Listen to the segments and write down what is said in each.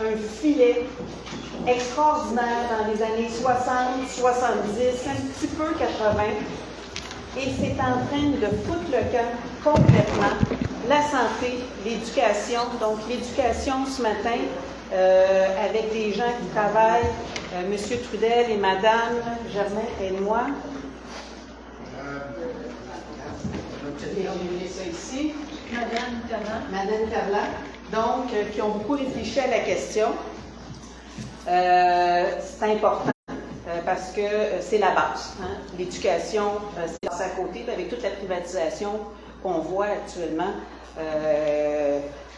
un filet extraordinaire dans les années 60, 70, un petit peu 80, et c'est en train de foutre le camp complètement. La santé, l'éducation. Donc, l'éducation ce matin, avec des gens qui travaillent, M. Trudel et Mme Germain et moi. Je vais remettre ça ici. Madame Carla. Donc, qui ont beaucoup réfléchi à la question. C'est important parce que c'est la base. Hein? L'éducation, c'est à côté, avec toute la privatisation qu'on voit actuellement.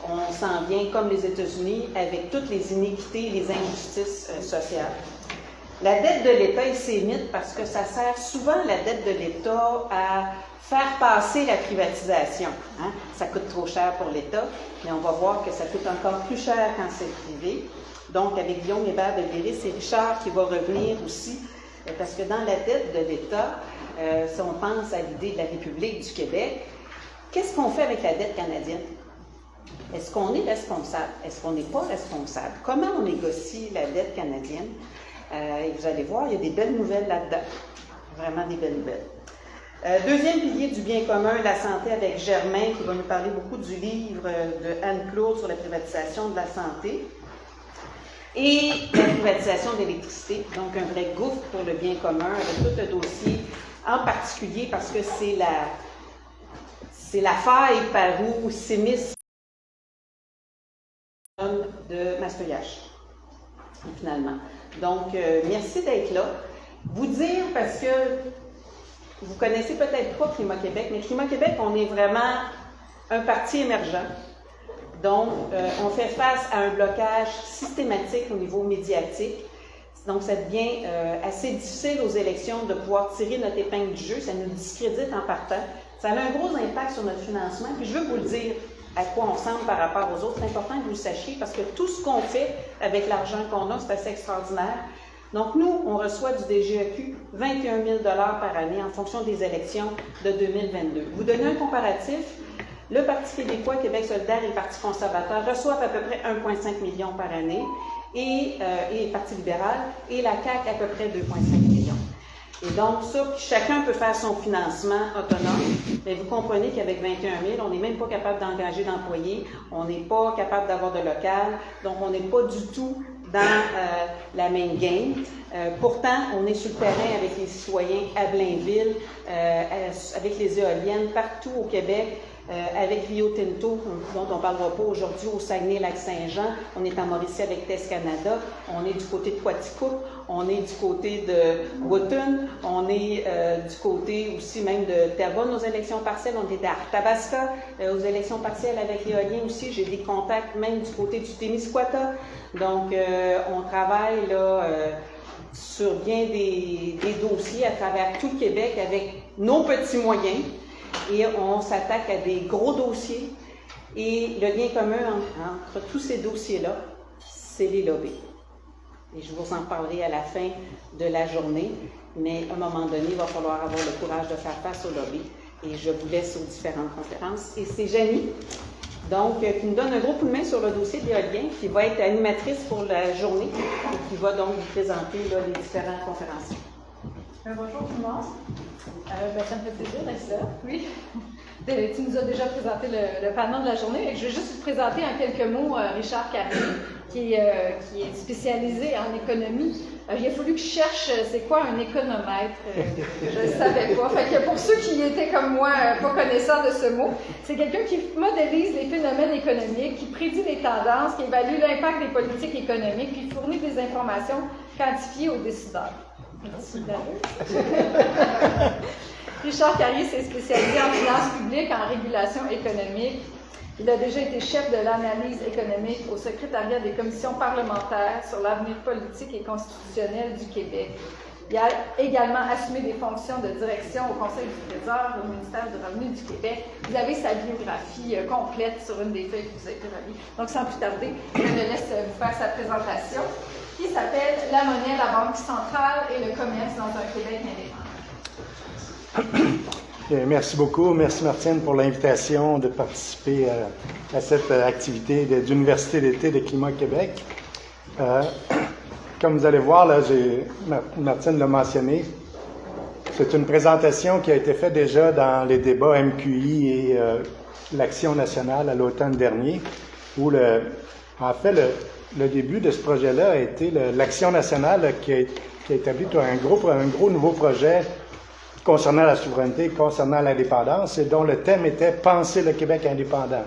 On s'en vient comme les États-Unis avec toutes les iniquités et les injustices sociales. La dette de l'État est ses mythes parce que ça sert souvent, la dette de l'État, à faire passer la privatisation. Hein? Ça coûte trop cher pour l'État, mais on va voir que ça coûte encore plus cher quand c'est privé. Donc, avec Guillaume Hébert de Viry, c'est Richard qui va revenir aussi, parce que dans la dette de l'État, si on pense à l'idée de la République du Québec, qu'est-ce qu'on fait avec la dette canadienne? Est-ce qu'on est responsable? Est-ce qu'on n'est pas responsable? Comment on négocie la dette canadienne? Et vous allez voir, il y a des belles nouvelles là-dedans. Vraiment des belles nouvelles. Deuxième pilier du bien commun, la santé avec Germain, qui va nous parler beaucoup du livre de Anne-Claude sur la privatisation de la santé. Et la privatisation de l'électricité, donc un vrai gouffre pour le bien commun, avec tout le dossier, en particulier parce que c'est la faille par où s'immisce de Mascoyage, finalement. Donc, merci d'être là. Vous dire, parce que vous connaissez peut-être pas Climat Québec, mais Climat Québec, on est vraiment un parti émergent. Donc, on fait face à un blocage systématique au niveau médiatique. Donc, ça devient assez difficile aux élections de pouvoir tirer notre épingle du jeu. Ça nous discrédite en partant. Ça a un gros impact sur notre financement. Puis, je veux vous le dire à quoi on ressemble par rapport aux autres. C'est important que vous le sachiez parce que tout ce qu'on fait avec l'argent qu'on a, c'est assez extraordinaire. Donc, nous, on reçoit du DGEQ 21 000 par année en fonction des élections de 2022. Vous donnez un comparatif. Le Parti québécois, Québec solidaire et le Parti conservateur reçoivent à peu près 1,5 million par année et le Parti libéral et la CAQ à peu près 2,5 millions. Et donc, ça, chacun peut faire son financement autonome, mais vous comprenez qu'avec 21 000, on n'est même pas capable d'engager d'employés, on n'est pas capable d'avoir de local, donc on n'est pas du tout dans la main game. Pourtant, on est sur le terrain avec les citoyens à Blainville, avec les éoliennes partout au Québec, avec Rio Tinto, dont on ne parlera pas aujourd'hui, au Saguenay-Lac-Saint-Jean. On est en Mauricie avec TES Canada. On est du côté de Quaticook. On est du côté de Wootton. On est du côté aussi même de Terrebonne aux élections partielles. On est à Arthabasca aux élections partielles avec l'éolien aussi. J'ai des contacts même du côté du Témiscouata. Donc, on travaille là sur bien des dossiers à travers tout le Québec avec nos petits moyens. Et on s'attaque à des gros dossiers. Et le lien commun entre tous ces dossiers-là, c'est les lobbies. Et je vous en parlerai à la fin de la journée. Mais à un moment donné, il va falloir avoir le courage de faire face aux lobbies. Et je vous laisse aux différentes conférences. Et c'est Janie, donc, qui nous donne un gros coup de main sur le dossier de l'éolien, qui va être animatrice pour la journée et qui va donc vous présenter là, les différentes conférences. Bonjour tout le monde. Ça me fait plaisir d'être là. Oui. Tu nous as déjà présenté le panneau de la journée. Je vais juste vous présenter en quelques mots Richard Carrier, qui est spécialisé en économie. Il a fallu que je cherche c'est quoi un économètre. Je ne savais pas. Fait que pour ceux qui étaient comme moi, pas connaissants de ce mot, c'est quelqu'un qui modélise les phénomènes économiques, qui prédit les tendances, qui évalue l'impact des politiques économiques, puis fournit des informations quantifiées aux décideurs. Richard Carrier s'est spécialisé en finances publiques, en régulation économique. Il a déjà été chef de l'analyse économique au secrétariat des commissions parlementaires sur l'avenir politique et constitutionnel du Québec. Il a également assumé des fonctions de direction au Conseil du Trésor, au ministère du Revenu du Québec. Vous avez sa biographie complète sur une des feuilles qui vous a été remise. Donc, sans plus tarder, je le laisse vous faire sa présentation, qui s'appelle « La monnaie, la banque centrale et le commerce dans un Québec indépendant ». Merci beaucoup. Merci Martine pour l'invitation de participer à cette activité de l'Université d'été de Climat Québec. Comme vous allez voir, là, Martine l'a mentionné, c'est une présentation qui a été faite déjà dans les débats MQI et l'Action nationale à l'automne dernier, où le début de ce projet-là a été l'Action nationale qui a établi un gros nouveau projet concernant la souveraineté, concernant l'indépendance, et dont le thème était « Penser le Québec indépendant ».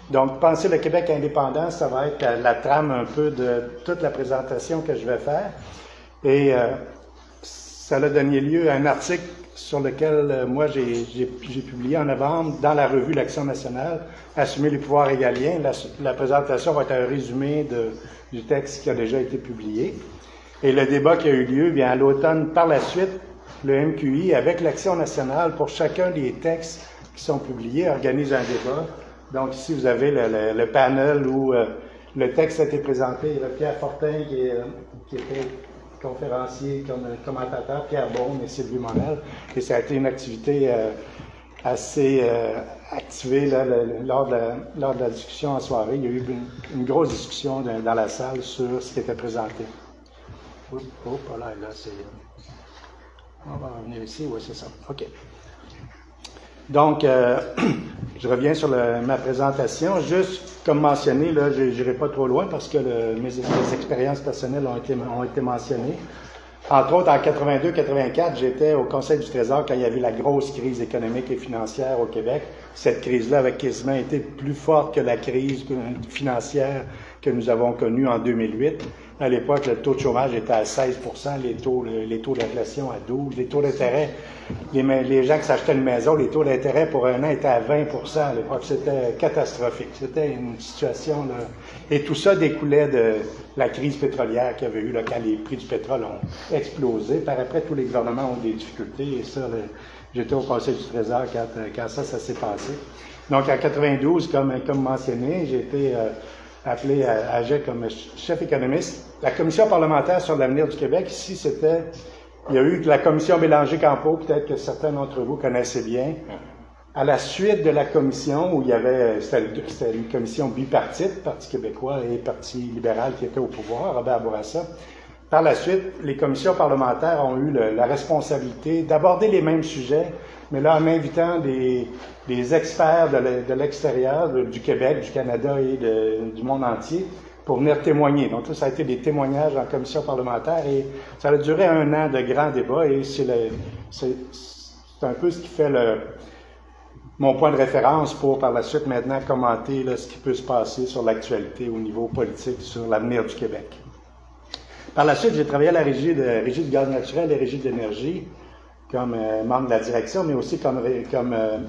Donc, « Penser le Québec indépendant », ça va être la trame un peu de toute la présentation que je vais faire. Et ça a donné lieu à un article sur lequel moi j'ai publié en novembre dans la revue L'Action nationale, « Assumer les pouvoirs régaliens ». La présentation va être un résumé du texte qui a déjà été publié. Et le débat qui a eu lieu, bien, à l'automne, par la suite, le MQI, avec l'Action nationale, pour chacun des textes qui sont publiés, organise un débat. Donc ici, vous avez le panel où le texte a été présenté. Il y a Pierre Fortin qui était conférencier, commentateur, Pierre Beaune et Sylvie Monel. Et ça a été une activité assez activée là, lors de la discussion en soirée. Il y a eu une grosse discussion dans la salle sur ce qui était présenté. Là, c'est... On va revenir ici, oui, c'est ça. OK. Donc, je reviens sur ma présentation. Juste comme mentionné, là, je n'irai pas trop loin parce que mes expériences personnelles ont été mentionnées. Entre autres, en 82-84, j'étais au Conseil du Trésor quand il y avait la grosse crise économique et financière au Québec. Cette crise-là avait quasiment été plus forte que la crise financière que nous avons connue en 2008. À l'époque, le taux de chômage était à 16 %, les taux d'inflation à 12 %, les taux d'intérêt, les gens qui s'achetaient une maison, les taux d'intérêt pour un an étaient à 20 % à l'époque. C'était catastrophique. C'était une situation, là. Et tout ça découlait de la crise pétrolière qu'il y avait eu, là, quand les prix du pétrole ont explosé. Par après, tous les gouvernements ont des difficultés. Et ça, là, j'étais au Conseil du Trésor quand ça s'est passé. Donc, en 92, comme mentionné, j'ai été appelé à agir comme chef économiste. La commission parlementaire sur l'avenir du Québec, ici, il y a eu la commission Bélanger-Campeau, peut-être que certains d'entre vous connaissaient bien. À la suite de la commission, où c'était une commission bipartite, Parti québécois et Parti libéral qui était au pouvoir, Robert Bourassa. Par la suite, les commissions parlementaires ont eu la responsabilité d'aborder les mêmes sujets, mais là, en invitant des experts de l'extérieur, du Québec, du Canada et du monde entier, pour venir témoigner. Donc, ça a été des témoignages en commission parlementaire et ça a duré 1 an de grands débats et c'est un peu ce qui fait mon point de référence pour, par la suite, maintenant, commenter là, ce qui peut se passer sur l'actualité au niveau politique, sur l'avenir du Québec. Par la suite, j'ai travaillé à la Régie du gaz naturel et Régie d'énergie comme membre de la direction, mais aussi comme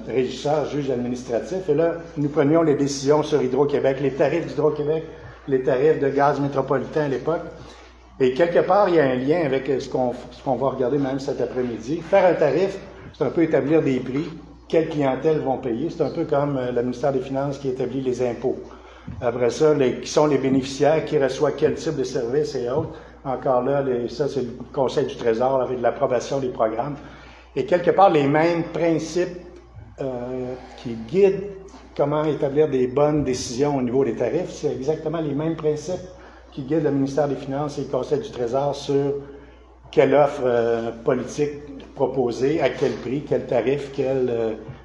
régisseur, juge administratif. Et là, nous prenions les décisions sur Hydro-Québec, les tarifs d'Hydro-Québec, les tarifs de gaz métropolitain à l'époque. Et quelque part, il y a un lien avec ce qu'on va regarder même cet après-midi. Faire un tarif, c'est un peu établir des prix, quelle clientèle vont payer. C'est un peu comme le ministère des Finances qui établit les impôts. Après ça, qui sont les bénéficiaires, qui reçoivent quel type de services et autres. Encore là, ça, c'est le Conseil du Trésor avec l'approbation des programmes. Et quelque part, les mêmes principes qui guident comment établir des bonnes décisions au niveau des tarifs, c'est exactement les mêmes principes qui guident le ministère des Finances et le Conseil du Trésor sur quelle offre politique proposer, à quel prix, quel tarif,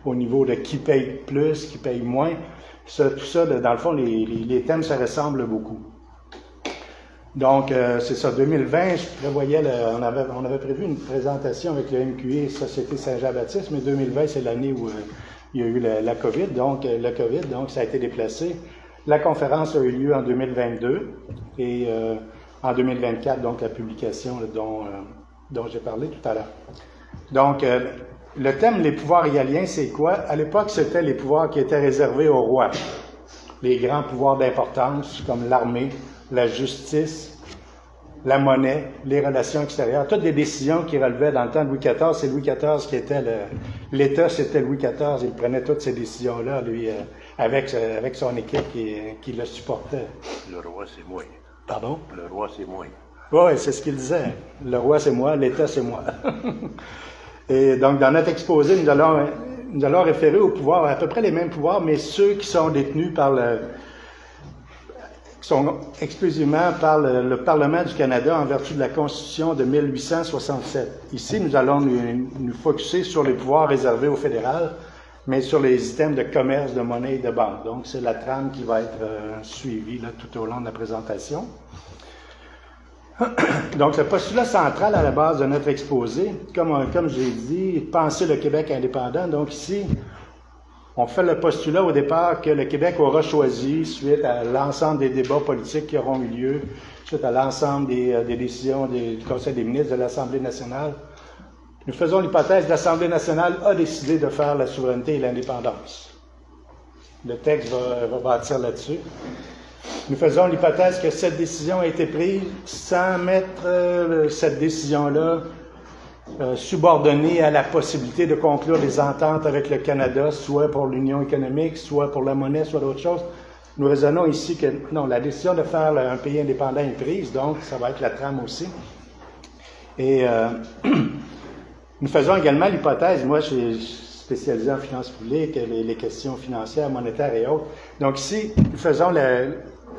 au niveau de qui paye plus, qui paye moins. Tout ça, dans le fond, les thèmes se ressemblent beaucoup. Donc, c'est ça, 2020, je prévoyais, on avait prévu une présentation avec le MQI Société Saint-Jean-Baptiste, mais 2020, c'est l'année où il y a eu la COVID, donc ça a été déplacé. La conférence a eu lieu en 2022 et en 2024, donc la publication là, dont j'ai parlé tout à l'heure. Donc, le thème « Les pouvoirs régaliens », c'est quoi? À l'époque, c'était les pouvoirs qui étaient réservés au roi. Les grands pouvoirs d'importance, comme l'armée, la justice, la monnaie, les relations extérieures, toutes les décisions qui relevaient dans le temps de Louis XIV. C'est Louis XIV qui était l'État, c'était Louis XIV. Il prenait toutes ces décisions-là, lui, avec son équipe qui le supportait. Le roi, c'est moi. Pardon? Le roi, c'est moi. Oui, c'est ce qu'il disait. Le roi, c'est moi, l'État, c'est moi. Et donc, dans notre exposé, nous allons référer aux pouvoirs, à peu près les mêmes pouvoirs, mais ceux qui sont détenus par qui sont exclusivement par le Parlement du Canada en vertu de la Constitution de 1867. Ici, nous allons nous focusser sur les pouvoirs réservés au fédéral, mais sur les items de commerce, de monnaie et de banque. Donc, c'est la trame qui va être suivie là, tout au long de la présentation. Donc, le postulat central à la base de notre exposé, comme j'ai dit, penser le Québec indépendant. Donc, ici, on fait le postulat au départ que le Québec aura choisi, suite à l'ensemble des débats politiques qui auront eu lieu, suite à l'ensemble des décisions du Conseil des ministres de l'Assemblée nationale. Nous faisons l'hypothèse que l'Assemblée nationale a décidé de faire la souveraineté et l'indépendance. Le texte va bâtir là-dessus. Nous faisons l'hypothèse que cette décision a été prise sans mettre cette décision-là subordonnée à la possibilité de conclure des ententes avec le Canada, soit pour l'Union économique, soit pour la monnaie, soit d'autres choses. Nous raisonnons ici que non, la décision de faire un pays indépendant est prise, donc ça va être la trame aussi. Et nous faisons également l'hypothèse, moi je suis spécialisé en finances publiques, les questions financières, monétaires et autres. Donc ici, nous faisons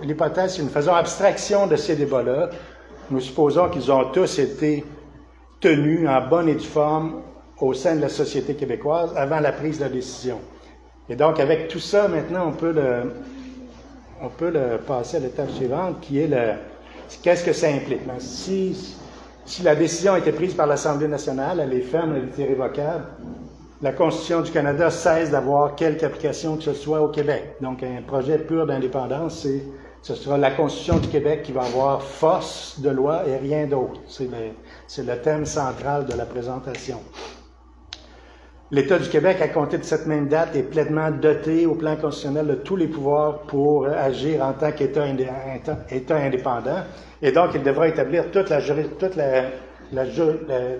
l'hypothèse, nous faisons abstraction de ces débats-là. Nous supposons qu'ils ont tous été tenus en bonne et due forme au sein de la société québécoise avant la prise de la décision. Et donc, avec tout ça, maintenant, on peut le passer à l'étape suivante, qui est qu'est-ce que ça implique. Donc, si la décision a été prise par l'Assemblée nationale, elle est ferme, elle est irrévocable, la Constitution du Canada cesse d'avoir quelque application que ce soit au Québec. Donc, un projet pur d'indépendance, ce sera la Constitution du Québec qui va avoir force de loi et rien d'autre. C'est le thème central de la présentation. L'État du Québec, à compter de cette même date, est pleinement doté au plan constitutionnel de tous les pouvoirs pour agir en tant qu'État indépendant. Et donc, il devra établir toute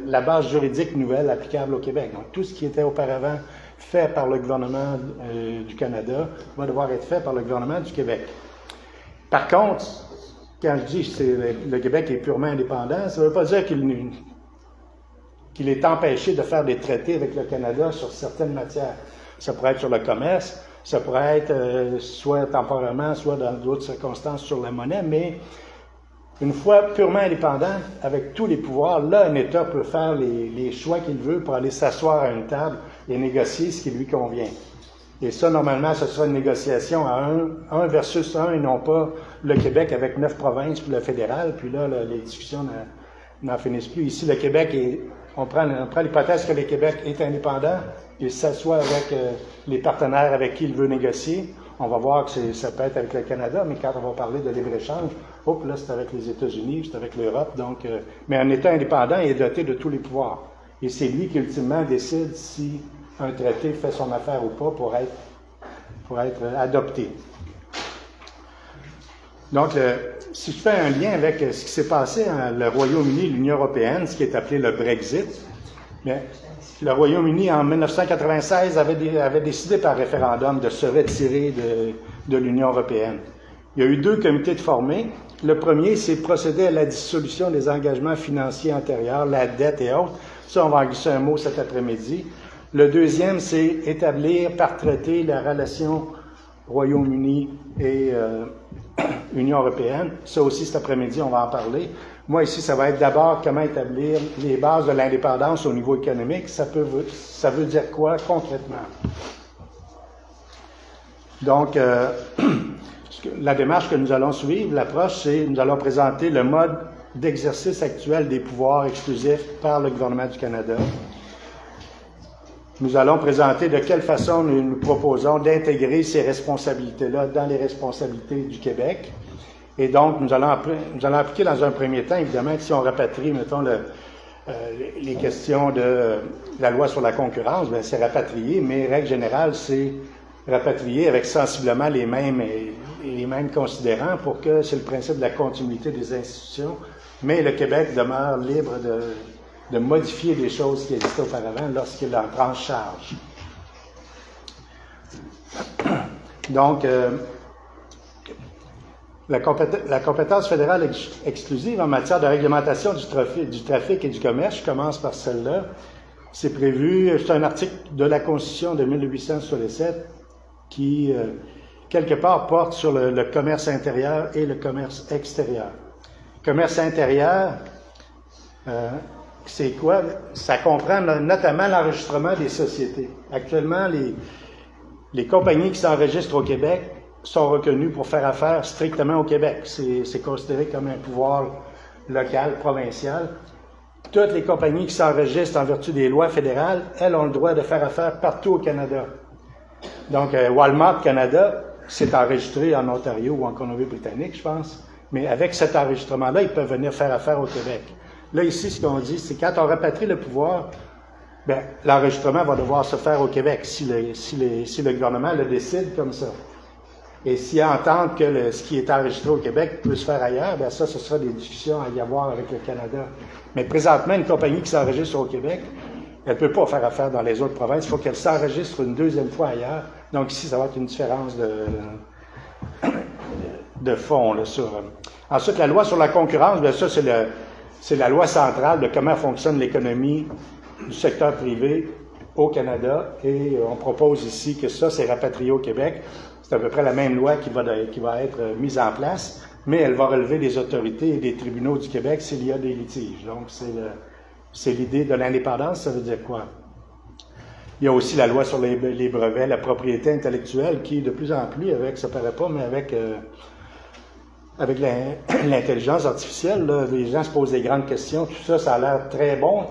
la base juridique nouvelle applicable au Québec. Donc, tout ce qui était auparavant fait par le gouvernement du Canada va devoir être fait par le gouvernement du Québec. Par contre, quand je dis que le Québec est purement indépendant, ça ne veut pas dire qu'il est empêché de faire des traités avec le Canada sur certaines matières. Ça pourrait être sur le commerce, ça pourrait être soit temporairement, soit dans d'autres circonstances sur la monnaie, mais une fois purement indépendant, avec tous les pouvoirs, là, un État peut faire les choix qu'il veut pour aller s'asseoir à une table et négocier ce qui lui convient. Et ça, normalement, ce sera une négociation à un versus un et non pas le Québec avec 9 provinces puis le fédéral. Puis là, les discussions n'en finissent plus. Ici, le Québec on prend l'hypothèse que le Québec est indépendant. Il s'assoit avec les partenaires avec qui il veut négocier. On va voir que ça peut être avec le Canada, mais quand on va parler de libre-échange, là, c'est avec les États-Unis, c'est avec l'Europe. Donc, mais un État indépendant est doté de tous les pouvoirs. Et c'est lui qui, ultimement, décide si un traité fait son affaire ou pas pour être adopté. Donc, si je fais un lien avec ce qui s'est passé le Royaume-Uni et l'Union européenne, ce qui est appelé le Brexit, mais le Royaume-Uni, en 1996, avait décidé par référendum de se retirer de l'Union européenne. Il y a eu 2 comités de formés. Le premier, c'est procéder à la dissolution des engagements financiers antérieurs, la dette et autres. Ça, on va en glisser un mot cet après-midi. Le deuxième, c'est établir par traité la relation Royaume-Uni et Union européenne. Ça aussi, cet après-midi, on va en parler. Moi, ici, ça va être d'abord comment établir les bases de l'indépendance au niveau économique. Ça veut dire quoi concrètement? Donc, la démarche que nous allons suivre, l'approche, c'est nous allons présenter le mode d'exercice actuel des pouvoirs exclusifs par le gouvernement du Canada. Nous allons présenter de quelle façon nous proposons d'intégrer ces responsabilités-là dans les responsabilités du Québec. Et donc, nous allons appliquer dans un premier temps, évidemment, que si on rapatrie, mettons, les questions de la loi sur la concurrence, bien, c'est rapatrié, mais règle générale, c'est rapatrié avec sensiblement les mêmes considérants pour que c'est le principe de la continuité des institutions, mais le Québec demeure libre de modifier des choses qui existaient auparavant lorsqu'il en prend charge. Donc, la compétence fédérale exclusive en matière de réglementation du trafic et du commerce, je commence par celle-là. C'est prévu, c'est un article de la Constitution de 1867 qui quelque part, porte sur le commerce intérieur et le commerce extérieur. Commerce intérieur, c'est quoi? Ça comprend notamment l'enregistrement des sociétés. Actuellement, les compagnies qui s'enregistrent au Québec sont reconnues pour faire affaire strictement au Québec. C'est considéré comme un pouvoir local, provincial. Toutes les compagnies qui s'enregistrent en vertu des lois fédérales, elles ont le droit de faire affaire partout au Canada. Donc, Walmart Canada s'est enregistré en Ontario ou en Colombie-Britannique, je pense. Mais avec cet enregistrement-là, ils peuvent venir faire affaire au Québec. Là, ici, ce qu'on dit, c'est quand on rapatrie le pouvoir, bien, l'enregistrement va devoir se faire au Québec si le gouvernement le décide comme ça. Et s'il entend que ce qui est enregistré au Québec peut se faire ailleurs, bien ça, ce sera des discussions à y avoir avec le Canada. Mais présentement, une compagnie qui s'enregistre au Québec, elle ne peut pas faire affaire dans les autres provinces. Il faut qu'elle s'enregistre une deuxième fois ailleurs. Donc ici, ça va être une différence de fond. Là, Ensuite, la loi sur la concurrence, bien ça, c'est la loi centrale de comment fonctionne l'économie du secteur privé au Canada. Et on propose ici que ça, c'est rapatrié au Québec. C'est à peu près la même loi qui va être mise en place, mais elle va relever des autorités et des tribunaux du Québec s'il y a des litiges. Donc, c'est l'idée de l'indépendance. Ça veut dire quoi? Il y a aussi la loi sur les brevets, la propriété intellectuelle, qui, de plus en plus, ça paraît pas, mais avec l'intelligence artificielle, là, les gens se posent des grandes questions. Tout ça, ça a l'air très bon,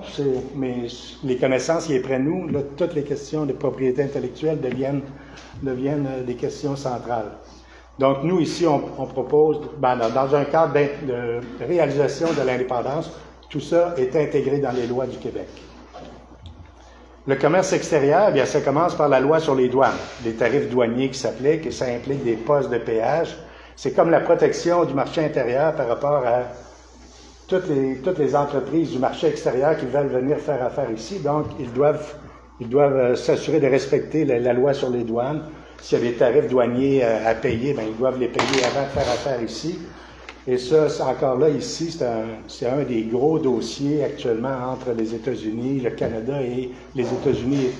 mais les connaissances qui est près de nous, là, toutes les questions de propriété intellectuelle deviennent des questions centrales. Donc, nous, ici, on propose, dans un cadre de réalisation de l'indépendance, tout ça est intégré dans les lois du Québec. Le commerce extérieur, bien, ça commence par la loi sur les douanes, les tarifs douaniers qui s'appliquent, et ça implique des postes de péage. C'est comme la protection du marché intérieur par rapport à toutes les entreprises du marché extérieur qui veulent venir faire affaire ici. Donc, ils doivent s'assurer de respecter la loi sur les douanes. S'il y a des tarifs douaniers à payer, bien, ils doivent les payer avant de faire affaire ici. Et ça, encore là, ici, c'est un des gros dossiers actuellement entre les États-Unis, le Canada et les États-Unis et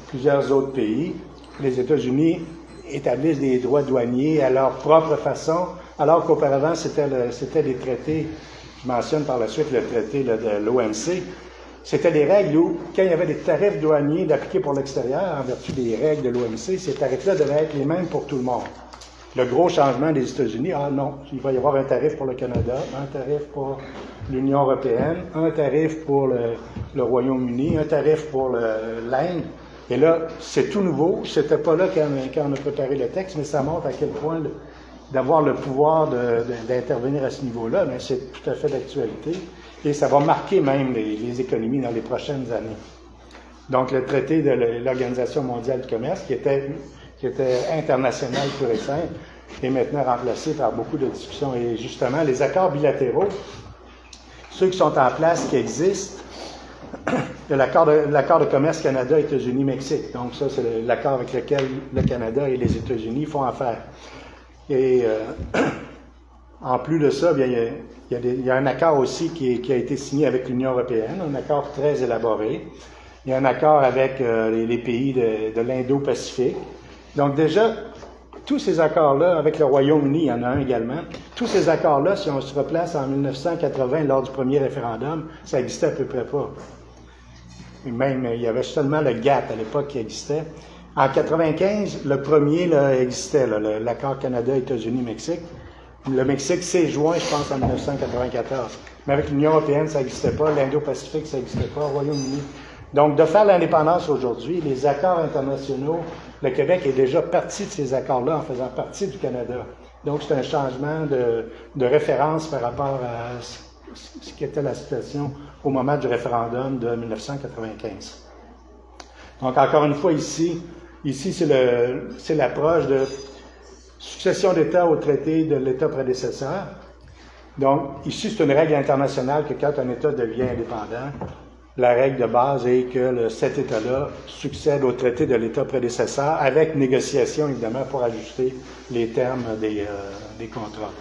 plusieurs autres pays. Les États-Unis établissent des droits douaniers à leur propre façon, alors qu'auparavant, c'était des traités. Je mentionne par la suite le traité là, de l'OMC. C'était des règles où, quand il y avait des tarifs douaniers d'appliquer pour l'extérieur, en vertu des règles de l'OMC, ces tarifs-là devaient être les mêmes pour tout le monde. Le gros changement des États-Unis, non, il va y avoir un tarif pour le Canada, un tarif pour l'Union européenne, un tarif pour le Royaume-Uni, un tarif pour l'Inde. Et là, c'est tout nouveau. C'était pas là quand on a préparé le texte, mais ça montre à quel point d'avoir le pouvoir d'intervenir à ce niveau-là, mais c'est tout à fait d'actualité. Et ça va marquer même les économies dans les prochaines années. Donc, le traité de l'Organisation mondiale du commerce, qui était international pur et simple, est maintenant remplacé par beaucoup de discussions. Et justement, les accords bilatéraux, ceux qui sont en place, qui existent, il y a l'accord de commerce Canada, États-Unis, Mexique. Donc ça, c'est l'accord avec lequel le Canada et les États-Unis font affaire. Et en plus de ça, bien, il y a un accord aussi qui a été signé avec l'Union européenne, un accord très élaboré. Il y a un accord avec les pays de l'Indo-Pacifique. Donc déjà, tous ces accords-là, avec le Royaume-Uni, il y en a un également, tous ces accords-là, si on se replace en 1980, lors du premier référendum, ça n'existait à peu près pas. Et même, il y avait seulement le GATT à l'époque qui existait. En 1995, le premier là, existait, l'accord Canada-États-Unis-Mexique. Le Mexique s'est joint, je pense, en 1994. Mais avec l'Union européenne, ça n'existait pas. L'Indo-Pacifique, ça n'existait pas. Le Royaume-Uni. Donc, de faire l'indépendance aujourd'hui, les accords internationaux, le Québec est déjà parti de ces accords-là en faisant partie du Canada. Donc, c'est un changement de référence par rapport à ce qui était la situation au moment du référendum de 1995. Donc, encore une fois, ici c'est l'approche de succession d'État au traité de l'État prédécesseur. Donc, ici, c'est une règle internationale que quand un État devient indépendant, la règle de base est que cet État-là succède au traité de l'État prédécesseur avec négociation, évidemment, pour ajuster les termes des contrats.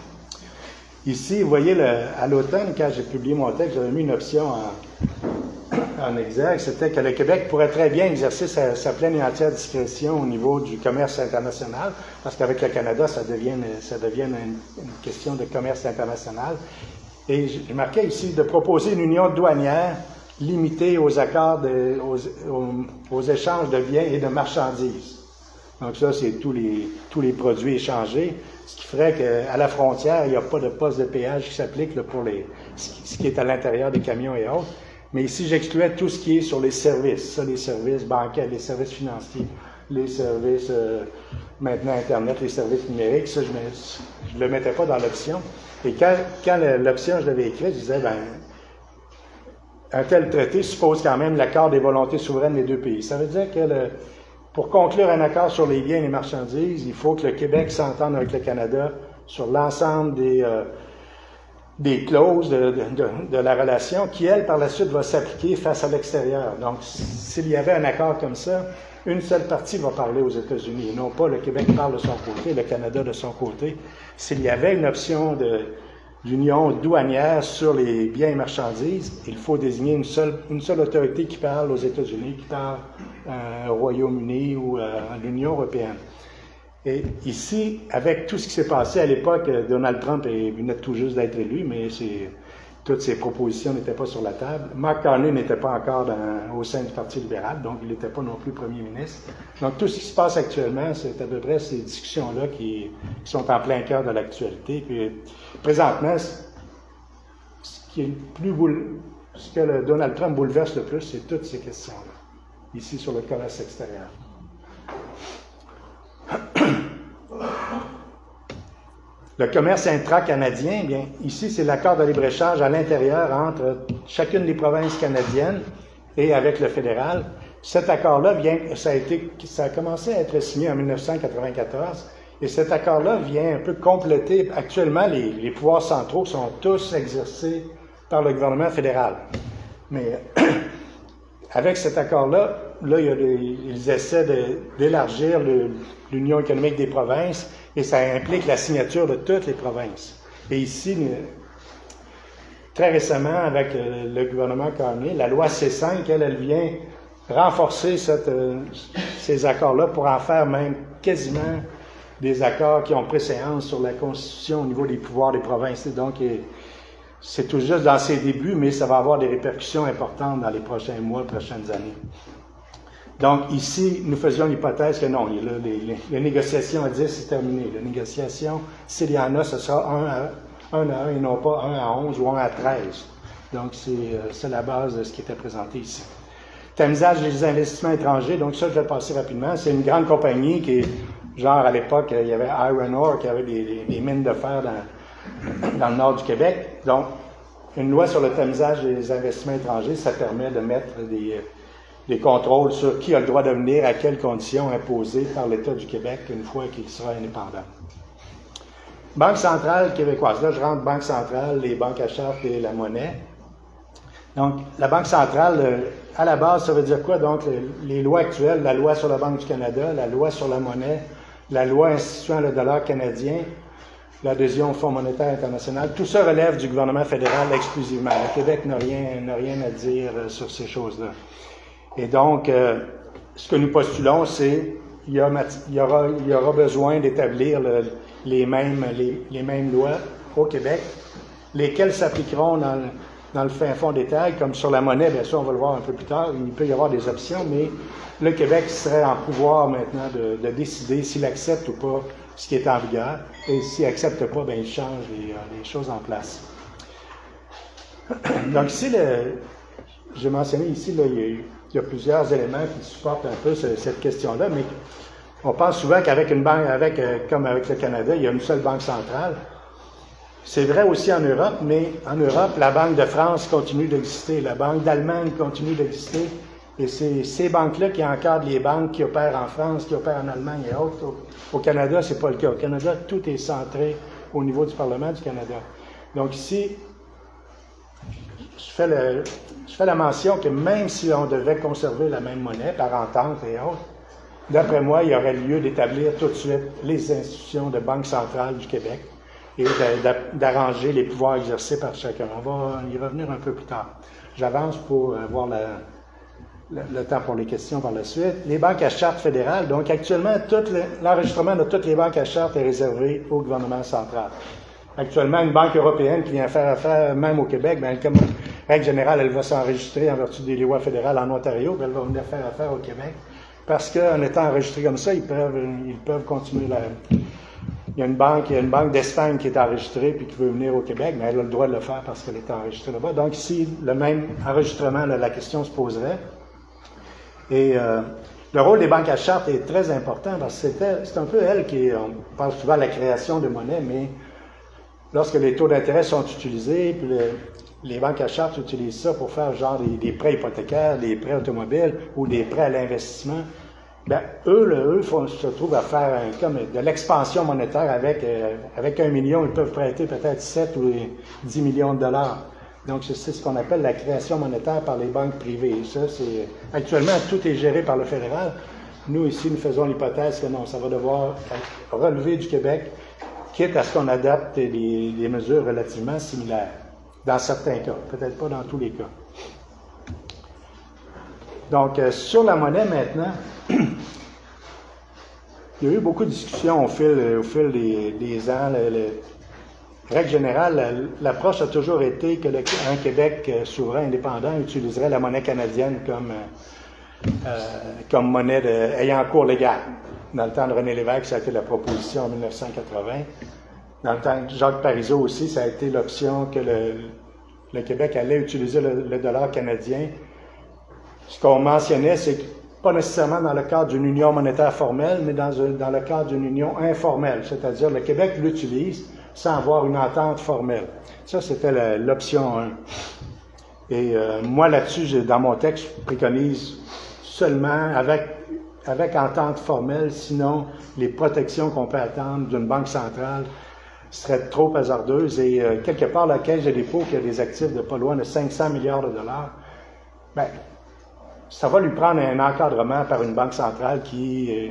Ici, vous voyez, à l'automne, quand j'ai publié mon texte, j'avais mis une option en exergue, c'était que le Québec pourrait très bien exercer sa pleine et entière discrétion au niveau du commerce international, parce qu'avec le Canada, ça devient une question de commerce international. Et je marquais ici de proposer une union douanière limitée aux accords, aux échanges de biens et de marchandises. Donc ça, c'est tous les produits échangés, ce qui ferait qu'à la frontière, il n'y a pas de poste de péage qui s'applique là, pour ce qui est à l'intérieur des camions et autres. Mais ici, j'excluais tout ce qui est sur les services, ça, les services bancaires, les services financiers, les services maintenant Internet, les services numériques, ça, je ne le mettais pas dans l'option. Et quand l'option, je l'avais écrite, je disais, un tel traité suppose quand même l'accord des volontés souveraines des deux pays. Ça veut dire que pour conclure un accord sur les biens et les marchandises, il faut que le Québec s'entende avec le Canada sur l'ensemble des clauses de la relation qui, elle, par la suite, va s'appliquer face à l'extérieur. Donc, s'il y avait un accord comme ça, une seule partie va parler aux États-Unis, et non pas le Québec parle de son côté, le Canada de son côté. S'il y avait une option d'union douanière sur les biens et marchandises, il faut désigner une seule autorité qui parle aux États-Unis, qui parle au Royaume-Uni ou à l'Union européenne. Et ici, avec tout ce qui s'est passé à l'époque, Donald Trump venait tout juste d'être élu, mais toutes ses propositions n'étaient pas sur la table. Mark Carney n'était pas encore au sein du Parti libéral, donc il n'était pas non plus premier ministre. Donc tout ce qui se passe actuellement, c'est à peu près ces discussions-là qui sont en plein cœur de l'actualité. Puis présentement, ce que Donald Trump bouleverse le plus, c'est toutes ces questions-là, ici sur le commerce extérieur. Le commerce intra-canadien, bien, ici, c'est l'accord de libre-échange à l'intérieur entre chacune des provinces canadiennes et avec le fédéral. Cet accord-là ça a commencé à être signé en 1994, et cet accord-là vient un peu compléter. Actuellement, les pouvoirs centraux sont tous exercés par le gouvernement fédéral. Mais avec cet accord-là, ils essaient d'élargir l'Union économique des provinces, et ça implique la signature de toutes les provinces. Et ici, très récemment, avec le gouvernement Carney, la loi C5, elle vient renforcer ces accords-là pour en faire même quasiment des accords qui ont préséance sur la Constitution au niveau des pouvoirs des provinces. Et donc, c'est tout juste dans ses débuts, mais ça va avoir des répercussions importantes dans les prochains mois, prochaines années. Donc, ici, nous faisions l'hypothèse que non, les négociations à 10, c'est terminé. Les négociations, s'il y en a, ce sera 1 à 1 et non pas 1 à 11 ou 1 à 13. Donc, c'est la base de ce qui était présenté ici. Tamisage des investissements étrangers, donc ça, je vais passer rapidement. C'est une grande compagnie qui est, genre à l'époque, il y avait Iron Ore qui avait des mines de fer dans le nord du Québec. Donc, une loi sur le tamisage des investissements étrangers, ça permet de mettre des contrôles sur qui a le droit de venir, à quelles conditions imposées par l'État du Québec une fois qu'il sera indépendant. Banque centrale québécoise. Là, je rentre Banque centrale, les banques à charte et la monnaie. Donc, la Banque centrale, à la base, ça veut dire quoi? Donc, les lois actuelles, la loi sur la Banque du Canada, la loi sur la monnaie, la loi instituant le dollar canadien, l'adhésion au Fonds monétaire international, tout ça relève du gouvernement fédéral exclusivement. Le Québec n'a rien à dire sur ces choses-là. Et donc, ce que nous postulons, c'est qu'il y aura besoin d'établir les mêmes lois au Québec, lesquelles s'appliqueront dans le fin fond des terres, comme sur la monnaie, bien sûr, on va le voir un peu plus tard, il peut y avoir des options, mais le Québec serait en pouvoir maintenant de décider s'il accepte ou pas ce qui est en vigueur, et s'il n'accepte pas, bien, il change les choses en place. Donc ici, j'ai mentionné ici, là, il y a plusieurs éléments qui supportent un peu cette question-là, mais on pense souvent qu'avec une banque, comme avec le Canada, il y a une seule banque centrale. C'est vrai aussi en Europe, mais en Europe, la Banque de France continue d'exister, la Banque d'Allemagne continue d'exister, et c'est ces banques-là qui encadrent les banques qui opèrent en France, qui opèrent en Allemagne et autres. Au Canada, c'est pas le cas. Au Canada, tout est centré au niveau du Parlement du Canada. Donc ici, je fais la mention que même si on devait conserver la même monnaie par entente et autres, d'après moi, il y aurait lieu d'établir tout de suite les institutions de Banque centrale du Québec et d'arranger les pouvoirs exercés par chacun. On va y revenir un peu plus tard. j'avance pour avoir le temps pour les questions par la suite. Les banques à charte fédérale. Donc, actuellement, l'enregistrement de toutes les banques à charte est réservé au gouvernement central. Actuellement, une banque européenne qui vient faire affaire, même au Québec, bien, comme règle générale, elle va s'enregistrer en vertu des lois fédérales en Ontario, puis elle va venir faire affaire au Québec. Parce qu'en étant enregistrés comme ça, ils peuvent continuer Il y a une banque d'Espagne qui est enregistrée puis qui veut venir au Québec, mais elle a le droit de le faire parce qu'elle est enregistrée là-bas. Donc ici, le même enregistrement, la question se poserait. Et le rôle des banques à charte est très important parce que c'est un peu elle on parle souvent de la création de monnaie, mais lorsque les taux d'intérêt sont utilisés, puis les banques à charte utilisent ça pour faire genre des prêts hypothécaires, des prêts automobiles ou des prêts à l'investissement. Bien, eux se trouvent à faire comme de l'expansion monétaire avec 1 million, ils peuvent prêter peut-être 7 ou 10 millions de dollars. Donc, c'est ce qu'on appelle la création monétaire par les banques privées. Et ça, actuellement, tout est géré par le fédéral. Nous, ici, nous faisons l'hypothèse que non, ça va devoir être relevé du Québec, quitte à ce qu'on adapte des mesures relativement similaires. Dans certains cas, peut-être pas dans tous les cas. Donc, sur la monnaie maintenant, il y a eu beaucoup de discussions au fil des ans. Règle générale, l'approche a toujours été que un Québec souverain indépendant utiliserait la monnaie canadienne comme monnaie ayant cours légal. Dans le temps de René Lévesque, ça a été la proposition en 1980. Dans le temps de Jacques Parizeau aussi, ça a été l'option que le Québec allait utiliser le dollar canadien. Ce qu'on mentionnait, c'est que pas nécessairement dans le cadre d'une union monétaire formelle, mais dans le cadre d'une union informelle, c'est-à-dire le Québec l'utilise sans avoir une entente formelle. Ça, c'était l'option 1. Et moi, là-dessus, dans mon texte, je préconise seulement avec entente formelle, sinon les protections qu'on peut attendre d'une banque centrale seraient trop hasardeuses. Et quelque part, la Caisse de dépôt qui a des actifs de pas loin de 500 milliards de dollars, bien, ça va lui prendre un encadrement par une banque centrale qui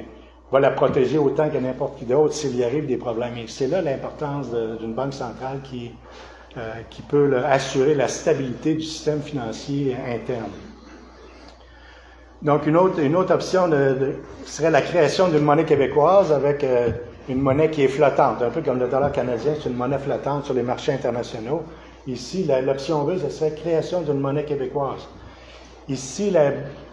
va la protéger autant que n'importe qui d'autre s'il y arrive des problèmes. Et c'est là l'importance d'une banque centrale qui peut assurer la stabilité du système financier interne. Donc, une autre option serait la création d'une monnaie québécoise avec une monnaie qui est flottante, un peu comme le dollar canadien, c'est une monnaie flottante sur les marchés internationaux. Ici, l'option 2, ce serait la création d'une monnaie québécoise. Ici, la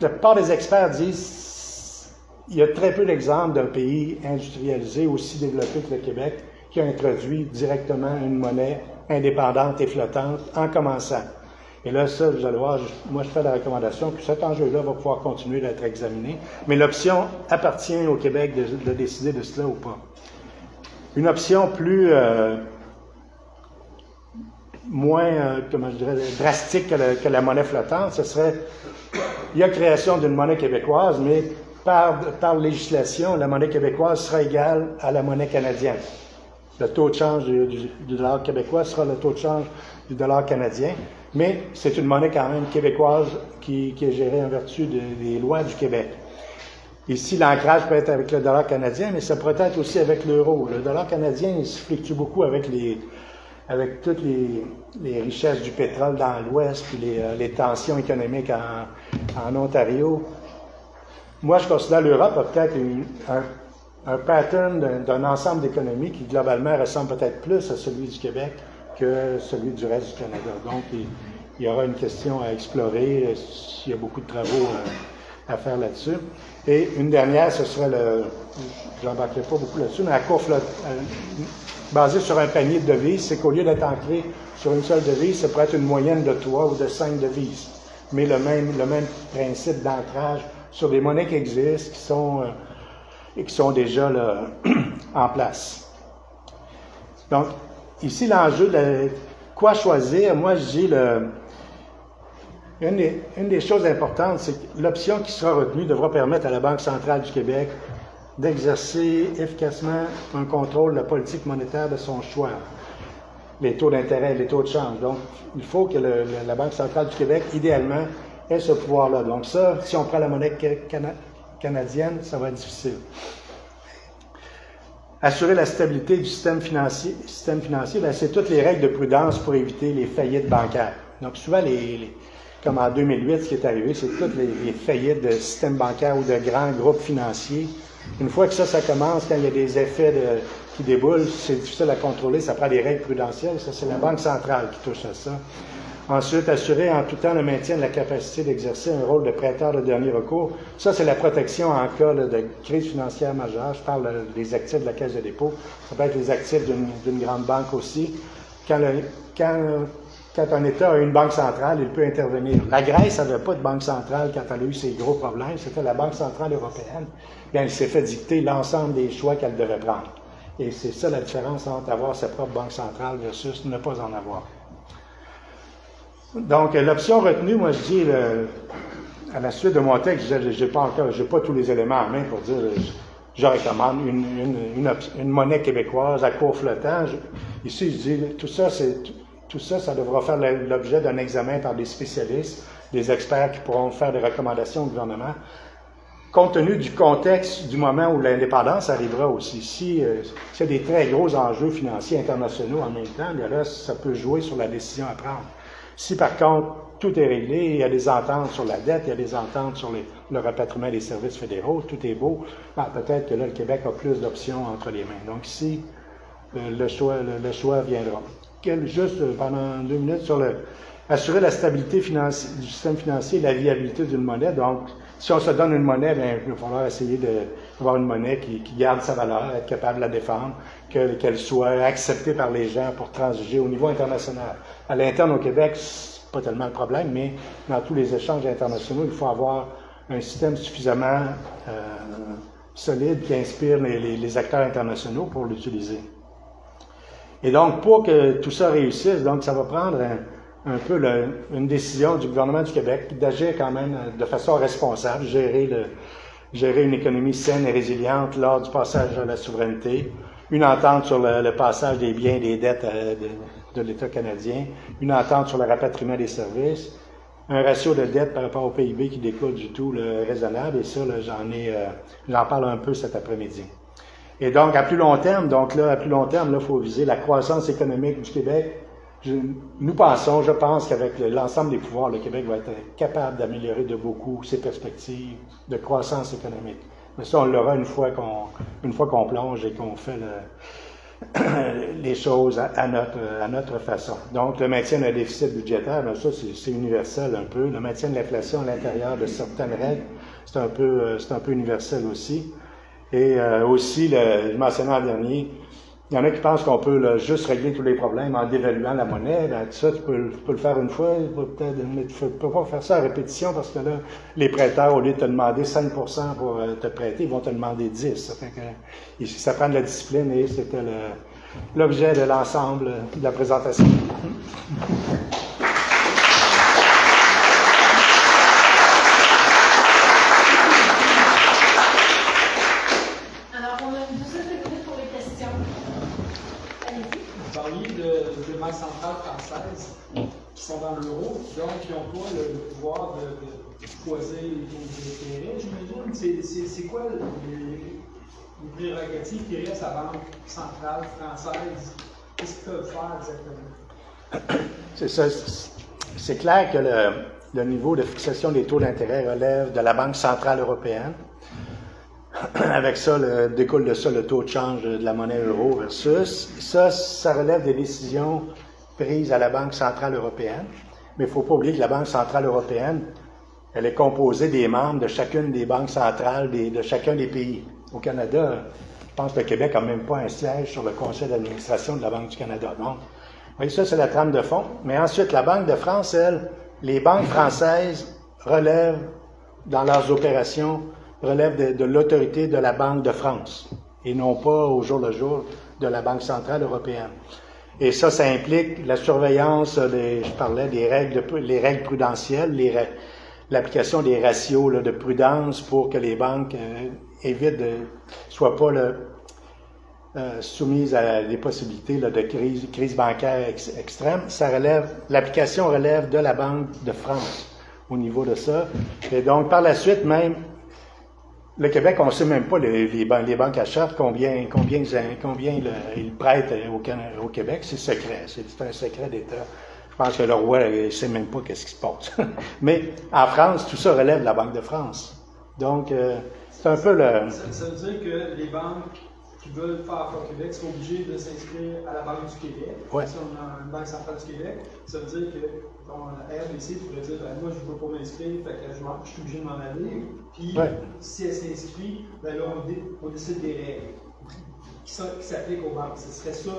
plupart des experts disent qu'il y a très peu d'exemples d'un pays industrialisé aussi développé que le Québec qui a introduit directement une monnaie indépendante et flottante en commençant. Et là, ça, vous allez voir, moi, je fais la recommandation que cet enjeu-là va pouvoir continuer d'être examiné, mais l'option appartient au Québec de décider de cela ou pas. Une option moins, comment je dirais, drastique que la monnaie flottante, ce serait, il y a création d'une monnaie québécoise, mais par législation, la monnaie québécoise sera égale à la monnaie canadienne. Le taux de change du dollar québécois sera le taux de change du dollar canadien, mais c'est une monnaie quand même québécoise qui est gérée en vertu des lois du Québec. Ici, l'ancrage peut être avec le dollar canadien, mais ça pourrait être aussi avec l'euro. Le dollar canadien, il se fluctue beaucoup avec toutes les richesses du pétrole dans l'Ouest, puis les tensions économiques en Ontario. Moi, je considère l'Europe a peut-être un pattern d'un ensemble d'économies qui, globalement, ressemble peut-être plus à celui du Québec que celui du reste du Canada. Donc, il y aura une question à explorer s'il y a beaucoup de travaux à faire là-dessus. Et une dernière, ce serait je n'embarquerai pas beaucoup là-dessus, mais la cour basée sur un panier de devises, c'est qu'au lieu d'être ancré sur une seule devise, ça pourrait être une moyenne de 3 ou de 5 devises. Mais le même principe d'ancrage sur des monnaies qui existent, qui sont déjà là, en place. Donc, ici, l'enjeu de quoi choisir, moi, je dis une des choses importantes, c'est que l'option qui sera retenue devra permettre à la Banque centrale du Québec d'exercer efficacement un contrôle de la politique monétaire de son choix, les taux d'intérêt, les taux de change. Donc, il faut que la Banque centrale du Québec, idéalement, ait ce pouvoir-là. Donc ça, si on prend la monnaie canadienne, ça va être difficile. Assurer la stabilité du système financier, c'est toutes les règles de prudence pour éviter les faillites bancaires. Donc souvent, comme en 2008, ce qui est arrivé, c'est toutes les faillites de systèmes bancaires ou de grands groupes financiers. Une fois que ça commence, quand il y a des effets qui déboulent, c'est difficile à contrôler, ça prend des règles prudentielles. Ça, c'est la Banque centrale qui touche à ça. Ensuite, assurer en tout temps le maintien de la capacité d'exercer un rôle de prêteur de dernier recours. Ça, c'est la protection en cas de crise financière majeure. Je parle des actifs de la Caisse de dépôt. Ça peut être les actifs d'une grande banque aussi. Quand un État a une banque centrale, il peut intervenir. La Grèce n'avait pas de banque centrale quand elle a eu ses gros problèmes. C'était la Banque centrale européenne. Bien, elle s'est fait dicter l'ensemble des choix qu'elle devait prendre. Et c'est ça la différence entre avoir sa propre banque centrale versus ne pas en avoir. Donc, l'option retenue, moi, je dis, à la suite de mon texte, j'ai pas tous les éléments en main pour dire, je recommande une monnaie québécoise à court flottant. Ici, je dis, tout ça, ça devra faire l'objet d'un examen par des spécialistes, des experts qui pourront faire des recommandations au gouvernement. Compte tenu du contexte du moment où l'indépendance arrivera aussi, si il y a des très gros enjeux financiers internationaux en même temps, bien là, ça peut jouer sur la décision à prendre. Si par contre, tout est réglé, il y a des ententes sur la dette, il y a des ententes sur le rapatriement des services fédéraux, tout est beau, ben, peut-être que là, le Québec a plus d'options entre les mains. Donc ici, le choix viendra. Juste pendant 2 minutes sur assurer la stabilité du système financier et la viabilité d'une monnaie. Donc, si on se donne une monnaie, bien, il va falloir essayer d'avoir une monnaie qui garde sa valeur, être capable de la défendre, qu'elle soit acceptée par les gens pour transiger au niveau international. À l'interne au Québec, c'est pas tellement le problème, mais dans tous les échanges internationaux, il faut avoir un système suffisamment solide qui inspire les acteurs internationaux pour l'utiliser. Et donc, pour que tout ça réussisse, donc ça va prendre un peu une décision du gouvernement du Québec d'agir quand même de façon responsable, gérer une économie saine et résiliente lors du passage à la souveraineté, une entente sur le passage des biens et des dettes de l'État canadien, une entente sur le rapatriement des services, un ratio de dette par rapport au PIB qui découle du tout raisonnable, et ça, là, j'en parle un peu cet après-midi. Et donc, à plus long terme, il faut viser la croissance économique du Québec. Je pense qu'avec l'ensemble des pouvoirs, le Québec va être capable d'améliorer de beaucoup ses perspectives de croissance économique. Mais ça, on l'aura une fois qu'on plonge et qu'on fait les choses à notre façon. Donc, le maintien d'un déficit budgétaire, bien, ça, c'est universel un peu. Le maintien de l'inflation à l'intérieur de certaines règles, c'est un peu universel aussi. Et aussi, je mentionnais en dernier, il y en a qui pensent qu'on peut juste régler tous les problèmes en dévaluant la monnaie. Ben, ça, tu peux le faire une fois, mais tu ne peux pas faire ça à répétition parce que là, les prêteurs, au lieu de te demander 5% pour te prêter, ils vont te demander 10%. Ça fait que ça prend de la discipline et c'était l'objet de l'ensemble de la présentation. Centrales françaises qui sont dans l'euro, donc qui n'ont pas le pouvoir de choisir les taux d'intérêt, j'imagine. C'est quoi les prérogatives qui restent à la Banque centrale française? Qu'est-ce qu'ils peuvent faire exactement? C'est ça. C'est clair que le niveau de fixation des taux d'intérêt relève de la Banque centrale européenne. Avec ça, découle de ça le taux de change de la monnaie euro versus. Ça relève des décisions prises à la Banque centrale européenne. Mais il ne faut pas oublier que la Banque centrale européenne, elle est composée des membres de chacune des banques centrales de chacun des pays. Au Canada, je pense que le Québec n'a même pas un siège sur le conseil d'administration de la Banque du Canada. Donc, vous voyez, ça, c'est la trame de fond. Mais ensuite, la Banque de France, les banques françaises relèvent, dans leurs opérations, relèvent de l'autorité de la Banque de France et non pas au jour le jour de la Banque centrale européenne. Et ça implique la surveillance, je parlais des les règles prudentielles, l'application des ratios de prudence pour que les banques évitent soient pas soumises à des possibilités de crise bancaire extrême. L'application relève de la Banque de France au niveau de ça. Et donc, par la suite, même, le Québec, on ne sait même pas, les banques à charte, combien ils prêtent au Québec. C'est secret. C'est un secret d'État. Il Je pense que le roi ne sait même pas qu'est-ce qui se passe. Mais en France, tout ça relève de la Banque de France. Donc, c'est un peu le... Ça veut dire que les banques qui veulent faire affaire au Québec sont obligées de s'inscrire à la Banque du Québec. Ouais. Si on a une Banque centrale du Québec, ça veut dire que la RBC pourrait dire ben, moi, je ne veux pas m'inscrire, fait que je suis obligé de m'en aller. Puis, si elle s'inscrit, ben là, on décide des règles qui s'appliquent aux banques. Ce serait ça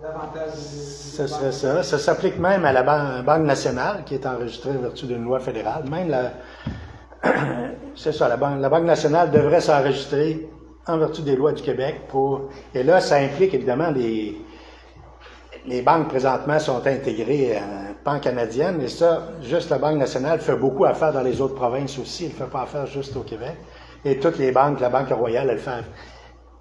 l'avantage de Ce serait ça. Ça s'applique même à la Banque nationale, qui est enregistrée en vertu d'une loi fédérale. Même c'est ça, la Banque nationale devrait s'enregistrer en vertu des lois du Québec et là, ça implique évidemment les banques présentement sont intégrées pan-canadiennes, et ça, juste la Banque nationale fait beaucoup affaire dans les autres provinces aussi, elle ne fait pas affaire juste au Québec. Et toutes les banques, la Banque Royale, elle fait.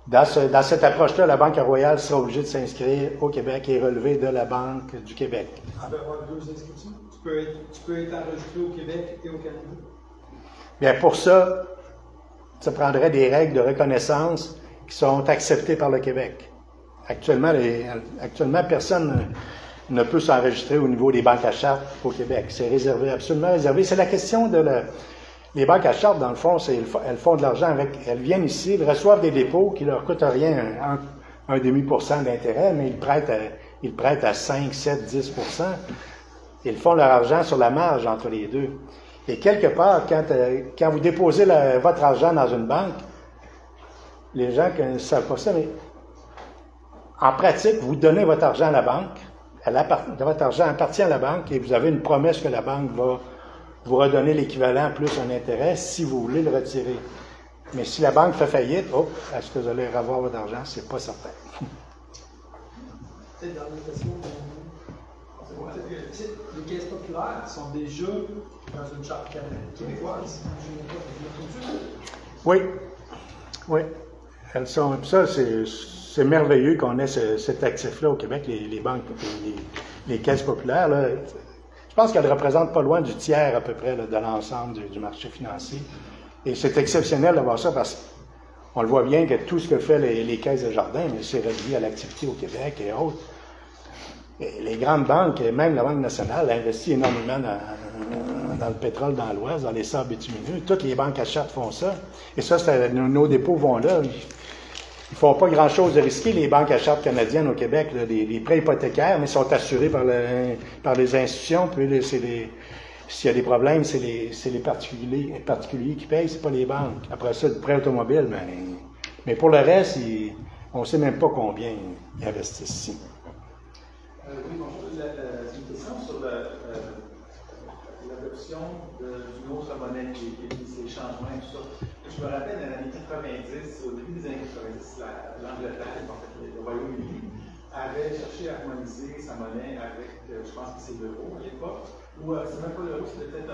Dans cette approche-là, la Banque Royale sera obligée de s'inscrire au Québec et relever de la Banque du Québec. Tu peux avoir deux inscriptions. Tu peux être enregistré au Québec et au Canada. Bien, pour ça prendrait des règles de reconnaissance qui sont acceptées par le Québec. Actuellement, personne ne peut s'enregistrer au niveau des banques à charte au Québec. C'est réservé, absolument réservé. C'est la question de les banques à charte, dans le fond, elles font de l'argent elles viennent ici, elles reçoivent des dépôts qui leur coûtent rien, un demi% d'intérêt, mais ils prêtent à 5, 7, 10%. Ils font leur argent sur la marge entre les deux. Et quelque part, quand vous déposez votre argent dans une banque, les gens ne savent pas ça, mais en pratique, vous donnez votre argent à la banque, votre argent appartient à la banque et vous avez une promesse que la banque va vous redonner l'équivalent plus un intérêt si vous voulez le retirer. Mais si la banque fait faillite, est-ce que vous allez revoir votre argent? C'est pas certain. Peut-être dans la question, les caisses populaires sont déjà dans une charte québécoise. Oui. Elles sont. Ça, c'est merveilleux qu'on ait cet actif-là au Québec, les banques, les caisses populaires. Là. Je pense qu'elles représentent pas loin du tiers à peu près là, de l'ensemble du marché financier. Et c'est exceptionnel d'avoir ça parce qu'on le voit bien que tout ce que fait les caisses de jardin, c'est relié à l'activité au Québec et autres. Et les grandes banques, et même la Banque nationale, investit énormément dans le pétrole dans l'Ouest, dans les sables bitumineux. Toutes les banques à charte font ça. Et ça, nos dépôts vont là. Ils ne font pas grand-chose de risqué, les banques à charte canadiennes au Québec, là, les prêts hypothécaires, mais sont assurés par les institutions. Puis s'il y a des problèmes, c'est les particuliers qui payent, c'est pas les banques. Après ça, le prêt automobile, mais pour le reste, on ne sait même pas combien ils investissent ici. Oui, bonjour. C'est une question sur l'adoption d'une autre monnaie qui les changements et tout ça. Je me rappelle dans les années 90, au début des années 90, l'Angleterre, en fait, le Royaume-Uni, avait cherché à harmoniser sa monnaie avec, je pense que c'est l'euro à l'époque, ou c'est même pas l'euro, c'était peut-être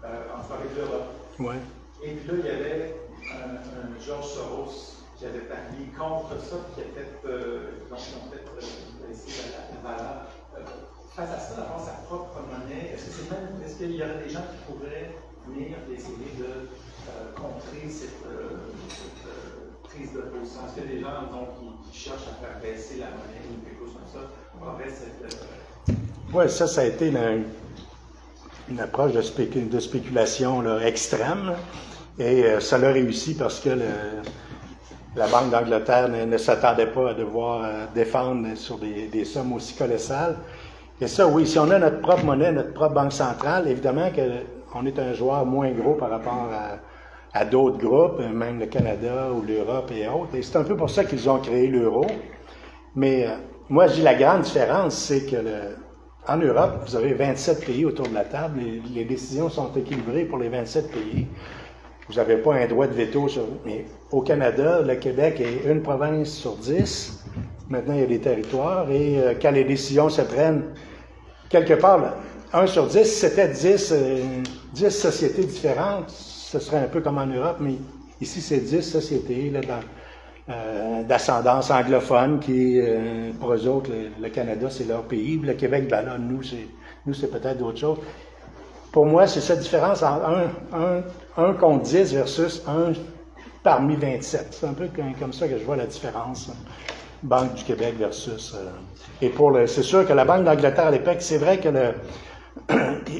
avec l'Europe. Ouais. Et puis là, il y avait un George Soros qui avait parlé contre ça, qui a fait, baisser la valeur. Face à ça, d'avoir sa propre monnaie, est-ce qu'il y aurait des gens qui pourraient venir essayer de contrer cette prise de position? Est-ce qu'il y a des gens qui cherchent à faire baisser la monnaie ou quelque chose comme ça? Oui, ça a été une approche de spéculation là, extrême. Et ça l'a réussi parce que la Banque d'Angleterre ne s'attendait pas à devoir défendre sur des sommes aussi colossales. Et ça, oui, si on a notre propre monnaie, notre propre banque centrale, évidemment qu'on est un joueur moins gros par rapport à d'autres groupes, même le Canada ou l'Europe et autres. Et c'est un peu pour ça qu'ils ont créé l'euro. Mais moi, je dis la grande différence, c'est que en Europe, vous avez 27 pays autour de la table. Les décisions sont équilibrées pour les 27 pays. Vous n'avez pas un droit de veto mais au Canada, le Québec est une province sur 10. Maintenant, il y a des territoires. Et quand les décisions se prennent, quelque part, là, 1 sur 10, si c'était 10 sociétés différentes, ce serait un peu comme en Europe, mais ici, c'est 10 sociétés là, d'ascendance anglophone qui, pour eux autres, le Canada, c'est leur pays. Le Québec, ben là, nous, c'est peut-être d'autres choses. Pour moi, c'est cette différence entre 1 contre 10 versus 1 parmi 27. C'est un peu comme ça que je vois la différence. Banque du Québec versus... c'est sûr que la Banque d'Angleterre à l'époque, c'est vrai que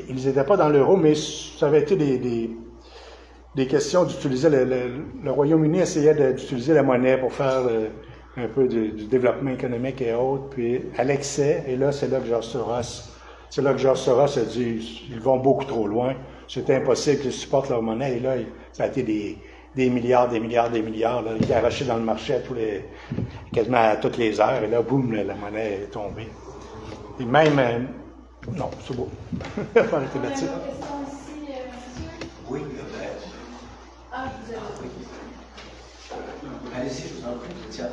ils n'étaient pas dans l'euro, mais ça avait été des questions d'utiliser... Le Royaume-Uni essayait d'utiliser la monnaie pour faire un peu du développement économique et autres, puis à l'excès, et là, c'est là que George Soros a dit, ils vont beaucoup trop loin, c'est impossible qu'ils supportent leur monnaie, et là, ça a été des milliards, là, qui arrachaient dans le marché quasiment à toutes les heures, et là, boum, la monnaie est tombée. Et même, non, c'est beau. On était là-dessus. On a une autre question ici, monsieur? Oui, Ah, vous avez... allez-y, je vous en prie, tiens,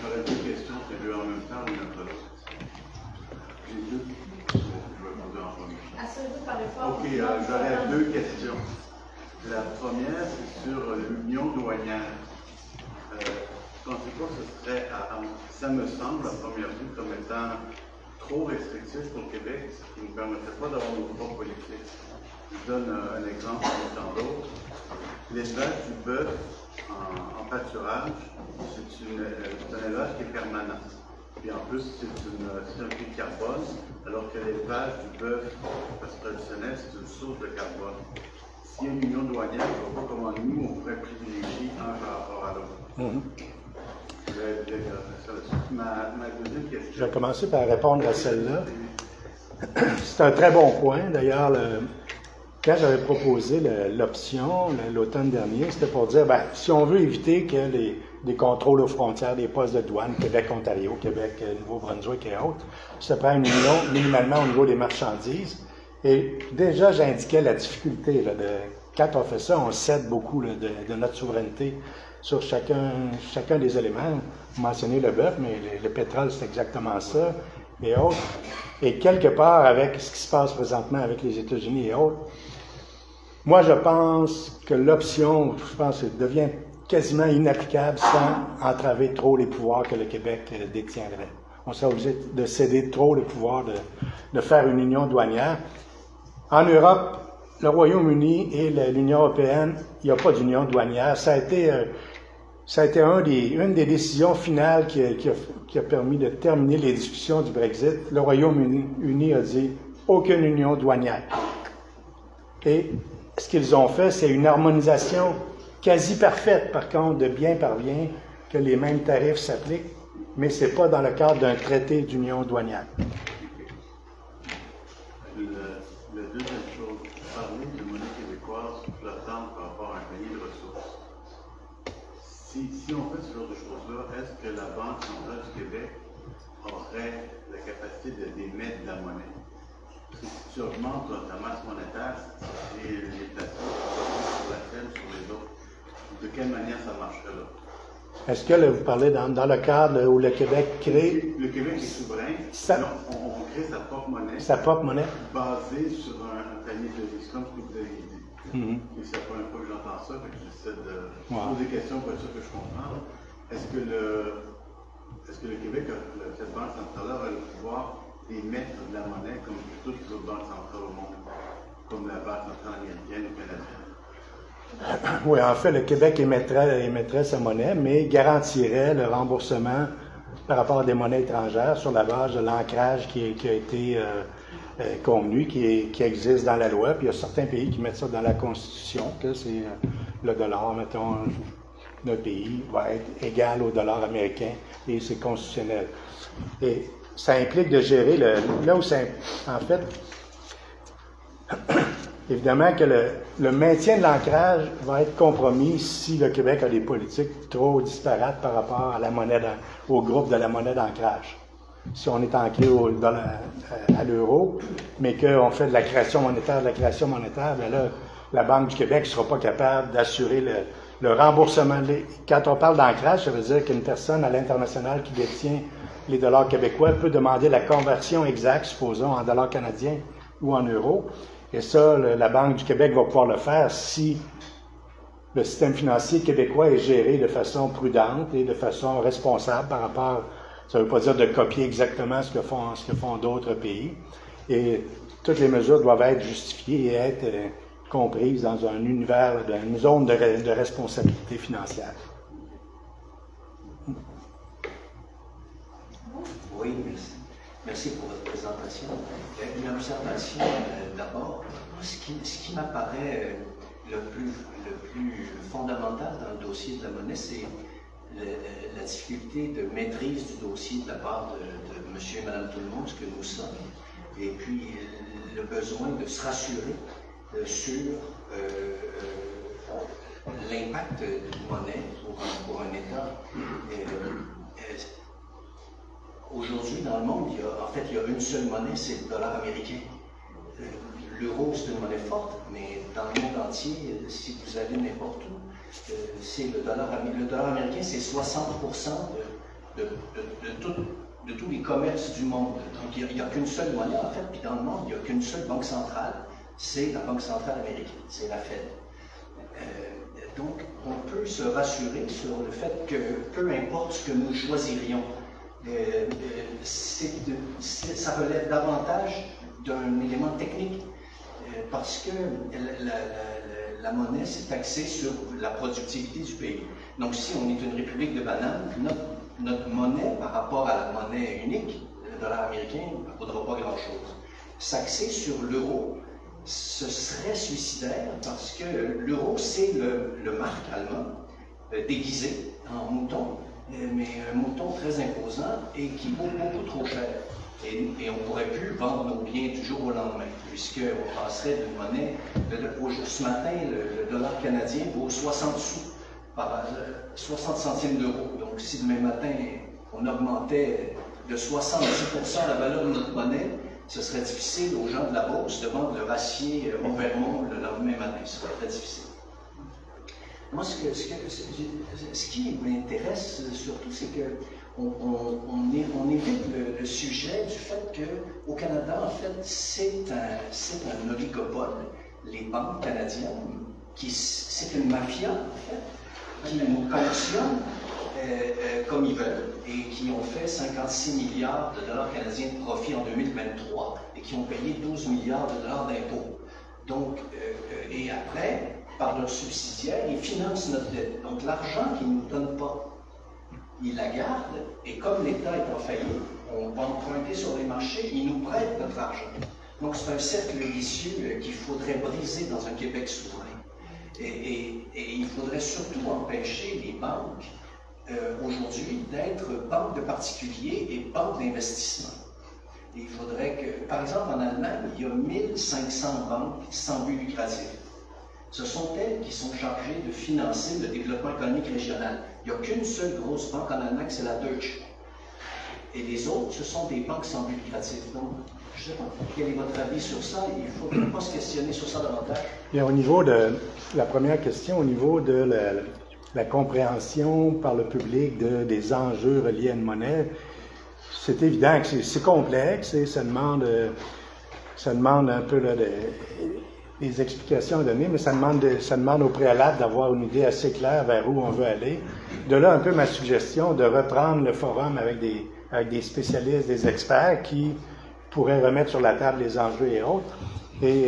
J'aurais deux questions, c'est deux en même temps ou une autre. J'ai deux. Je vais poser en premier. Assurez-vous par le fort. Ok, j'aurais deux questions. La première, c'est sur l'union douanière. Pensez pas que ce serait, ça me semble, à première vue, comme étant trop restrictif pour le Québec, ce qui ne nous permettrait pas d'avoir nos propres politiques. Je donne un exemple comme tant d'autres. L'élevage du bœuf en pâturage, c'est un élevage qui est permanent. Puis en plus, c'est un prix de carbone, alors que l'élevage du bœuf traditionnel, c'est une source de carbone. S'il y a une union douanière, je ne vois pas comment nous, on pourrait privilégier un par rapport à l'autre. Ma deuxième question. Je vais commencer par répondre à celle-là. C'est un très bon point. D'ailleurs, quand j'avais proposé l'option l'automne dernier, c'était pour dire, si on veut éviter que des contrôles aux frontières, des postes de douane, Québec, Ontario, Québec, Nouveau-Brunswick et autres, ça prend une union minimalement au niveau des marchandises. Et déjà, j'indiquais la difficulté. Quand on fait ça, on cède beaucoup de notre souveraineté sur chacun des éléments. Vous mentionnez le bœuf, mais le pétrole, c'est exactement ça, et autres. Et quelque part, avec ce qui se passe présentement avec les États-Unis et autres, moi, je pense que l'option, devient quasiment inapplicable sans entraver trop les pouvoirs que le Québec détiendrait. On serait obligé de céder trop le pouvoir de faire une union douanière. En Europe, le Royaume-Uni et l'Union européenne, il n'y a pas d'union douanière. Ça a été une des décisions finales qui a permis de terminer les discussions du Brexit. Le Royaume-Uni a dit aucune union douanière. Et ce qu'ils ont fait, c'est une harmonisation quasi parfaite, par contre, de bien par bien, que les mêmes tarifs s'appliquent, mais ce n'est pas dans le cadre d'un traité d'union douanière. La deuxième chose, parler de monnaie québécoise flottante par rapport à un pays de ressources. Si on fait ce genre de choses-là, est-ce que la Banque centrale du Québec aurait la capacité d'émettre de la monnaie? Parce que si tu augmentes ta masse monétaire, et les plateaux sur la scène, sur les autres, de quelle manière ça marcherait là? Est-ce que vous parlez dans le cadre où le Québec crée... Le Québec est souverain, on crée sa propre monnaie. Sa propre monnaie? Basée sur un panier de risques, comme ce que vous avez dit. Et c'est la première fois que j'entends ça, que j'essaie de poser des questions pour être sûr que je comprends. Est-ce que le Québec, cette banque centrale-là, aurait le pouvoir d'émettre de la monnaie comme toutes les autres banques centrales au monde, comme la Banque centrale américaine ou canadienne? Oui, en fait, le Québec émettrait sa monnaie, mais garantirait le remboursement par rapport à des monnaies étrangères sur la base de l'ancrage qui a été convenu, qui existe dans la loi. Puis il y a certains pays qui mettent ça dans la Constitution, que c'est le dollar, mettons, d'un pays va être égal au dollar américain, et c'est constitutionnel. Et ça implique de gérer là où c'est... En fait, évidemment que le maintien de l'ancrage va être compromis si le Québec a des politiques trop disparates par rapport à au groupe de la monnaie d'ancrage. Si on est ancré à l'euro, mais qu'on fait de la création monétaire, bien là, la Banque du Québec ne sera pas capable d'assurer le remboursement. Quand on parle d'ancrage, ça veut dire qu'une personne à l'international qui détient les dollars québécois peut demander la conversion exacte, supposons, en dollars canadiens ou en euros. Et ça, la Banque du Québec va pouvoir le faire si le système financier québécois est géré de façon prudente et de façon responsable par rapport, ça ne veut pas dire de copier exactement ce que font d'autres pays. Et toutes les mesures doivent être justifiées et être comprises dans un univers, dans une zone de responsabilité financière. Oui, merci. Merci pour votre présentation. Une observation d'abord. Ce qui m'apparaît le plus fondamental dans le dossier de la monnaie, c'est la difficulté de maîtrise du dossier de la part de monsieur et madame tout le monde, ce que nous sommes, et puis le besoin de se rassurer sur l'impact d'une monnaie pour un État. Aujourd'hui, dans le monde, il y a une seule monnaie, c'est le dollar américain. L'euro, c'est une monnaie forte, mais dans le monde entier, si vous allez n'importe où, c'est le dollar américain. Le dollar américain, c'est 60% de tous les commerces du monde. Donc, il n'y a qu'une seule monnaie, en fait, puis dans le monde, il n'y a qu'une seule banque centrale, c'est la Banque centrale américaine, c'est la Fed. Donc, on peut se rassurer sur le fait que, peu importe ce que nous choisirions, ça relève davantage d'un élément technique, parce que la monnaie, c'est axé sur la productivité du pays. Donc, si on est une république de bananes, notre monnaie, par rapport à la monnaie unique, le dollar américain, ne vaudra pas grand-chose. S'axer sur l'euro, ce serait suicidaire, parce que l'euro, c'est le marque allemand, déguisé en mouton, mais un mouton très imposant et qui vaut beaucoup trop cher. Et on ne pourrait plus vendre nos biens du jour au lendemain, puisqu'on passerait d'une monnaie. Ce matin, le dollar canadien vaut 60 sous, 60 centimes d'euros. Donc, si demain matin, on augmentait de 70% la valeur de notre monnaie, ce serait difficile aux gens de la bourse de vendre leur acier au Vermont le lendemain matin. Ce serait très difficile. Moi, ce qui m'intéresse surtout, c'est qu'on évite le sujet du fait qu'au Canada, en fait, c'est un oligopole. Les banques canadiennes, c'est une mafia, en fait, qui nous collectionne comme ils veulent et qui ont fait 56 milliards de dollars canadiens de profit en 2023 et qui ont payé 12 milliards de dollars d'impôts. Donc, et après, par leurs subsidiaires, ils financent notre dette. Donc, l'argent qu'ils ne nous donnent pas, ils la gardent, et comme l'État est en faillite, on va emprunter sur les marchés, ils nous prêtent notre argent. Donc, c'est un cercle vicieux qu'il faudrait briser dans un Québec souverain. Et il faudrait surtout empêcher les banques, aujourd'hui, d'être banques de particuliers et banques d'investissement. Et il faudrait que, par exemple, en Allemagne, il y a 1500 banques sans but lucratif. Ce sont elles qui sont chargées de financer le développement économique régional. Il n'y a qu'une seule grosse banque en Allemagne, c'est la Deutsche. Et les autres, ce sont des banques sans but lucratif. Donc, je ne sais pas, quel est votre avis sur ça? Il ne faut pas se questionner sur ça davantage. Bien, au niveau de la première question, au niveau de la compréhension par le public des enjeux reliés à une monnaie, c'est évident que c'est complexe et ça demande un peu des explications à donner, mais ça demande au préalable d'avoir une idée assez claire vers où on veut aller. De là, un peu ma suggestion de reprendre le forum avec des spécialistes, des experts qui pourraient remettre sur la table les enjeux et autres. Et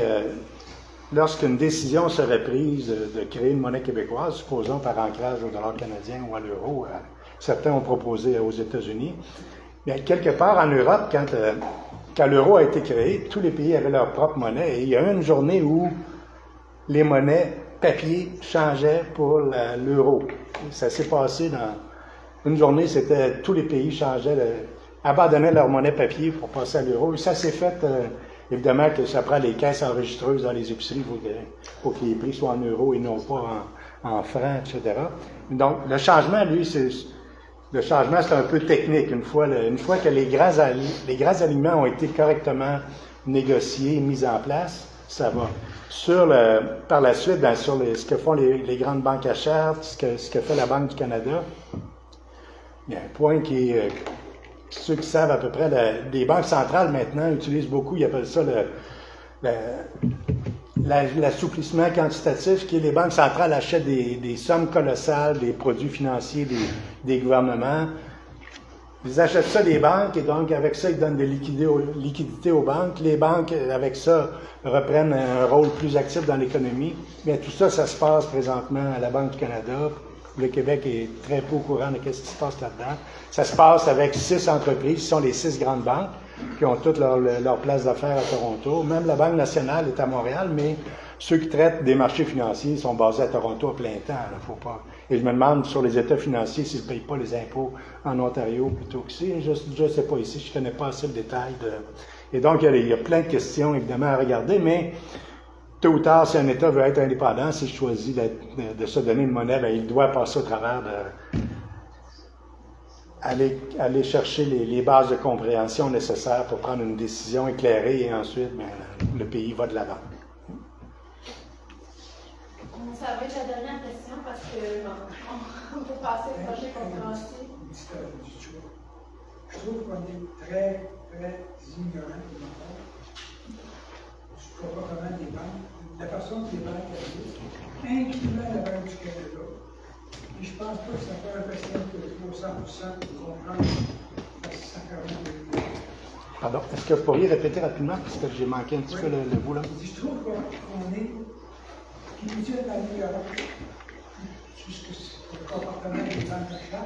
lorsqu'une décision serait prise de créer une monnaie québécoise, supposons par ancrage au dollar canadien ou à l'euro, certains ont proposé aux États-Unis, bien, quelque part en Europe, quand l'euro a été créé, tous les pays avaient leur propre monnaie et il y a eu une journée où les monnaies papier changeaient pour l'euro. Ça s'est passé dans une journée, c'était tous les pays abandonnaient leur monnaie papier pour passer à l'euro. Et ça s'est fait, évidemment que ça prend les caisses enregistreuses dans les épiceries pour que les prix soient en euros et non pas en francs, etc. Donc, le changement, lui, c'est un peu technique. Une fois que les grands aliments ont été correctement négociés, mis en place, ça va. Par la suite, ce que font les grandes banques à chartes, ce que fait la Banque du Canada, il y a un point qui est, ceux qui savent à peu près, les banques centrales maintenant utilisent beaucoup, ils appellent ça l'assouplissement quantitatif, qui est les banques centrales achètent des sommes colossales, des produits financiers des gouvernements. Ils achètent ça des banques et donc avec ça, ils donnent des liquidités aux banques. Les banques, avec ça, reprennent un rôle plus actif dans l'économie. Mais tout ça, ça se passe présentement à la Banque du Canada Le Québec est très peu au courant de ce qui se passe là-dedans. Ça se passe avec 6 entreprises, ce sont les 6 grandes banques qui ont toutes leur place d'affaires à Toronto. Même la Banque nationale est à Montréal, mais ceux qui traitent des marchés financiers sont basés à Toronto à plein temps. Là, faut pas. Et je me demande sur les états financiers s'ils ne payent pas les impôts en Ontario plutôt qu'ici. Je ne sais pas ici, je ne connais pas assez le détail. Et donc, il y a plein de questions, évidemment, à regarder, mais tôt ou tard, si un État veut être indépendant, s'il choisit de se donner une monnaie, bien, il doit passer au travers aller chercher les bases de compréhension nécessaires pour prendre une décision éclairée et ensuite, bien, le pays va de l'avant. Ça va être la dernière question parce qu'on peut passer au projet conférencier. Je trouve qu'on est très, très ignorant de notre part. Je ne vois pas comment les banques, la façon que les banques agissent, incluant la Banque du Canada. Et je ne pense pas que ça peut un patient que 100% pour comprendre parce que ça fait vraiment. Pardon, est-ce que vous pourriez répéter rapidement parce que j'ai manqué un petit peu le bout là? Je trouve qu'on est inutile à l'ignorant jusqu'à le comportement des banques d'achat,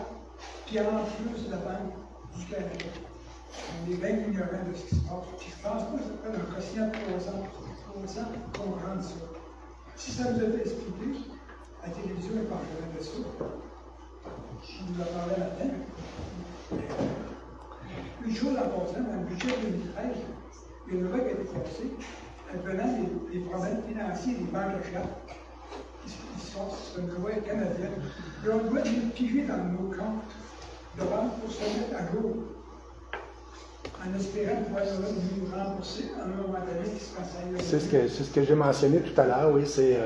puis en plus la Banque du Canada. On est bien ignorant de ce qui se passe. Puis je pense pas que ça peut être un quotient de 300 pour comprendre ça. Si ça vous a été expliqué, la télévision est parlée de ça. Je vous en parlais là-dedans. Une chose en passant, dans le budget 2013, il y a une loi qui a été passée, venant des problèmes financiers des banques d'achat. C'est une loi canadienne. Et on doit les piger dans nos comptes de banque pour se mettre à jour. En espérant pouvoir nous rembourser à un moment donné qui se passe ailleurs. C'est ce que j'ai mentionné tout à l'heure, oui. C'est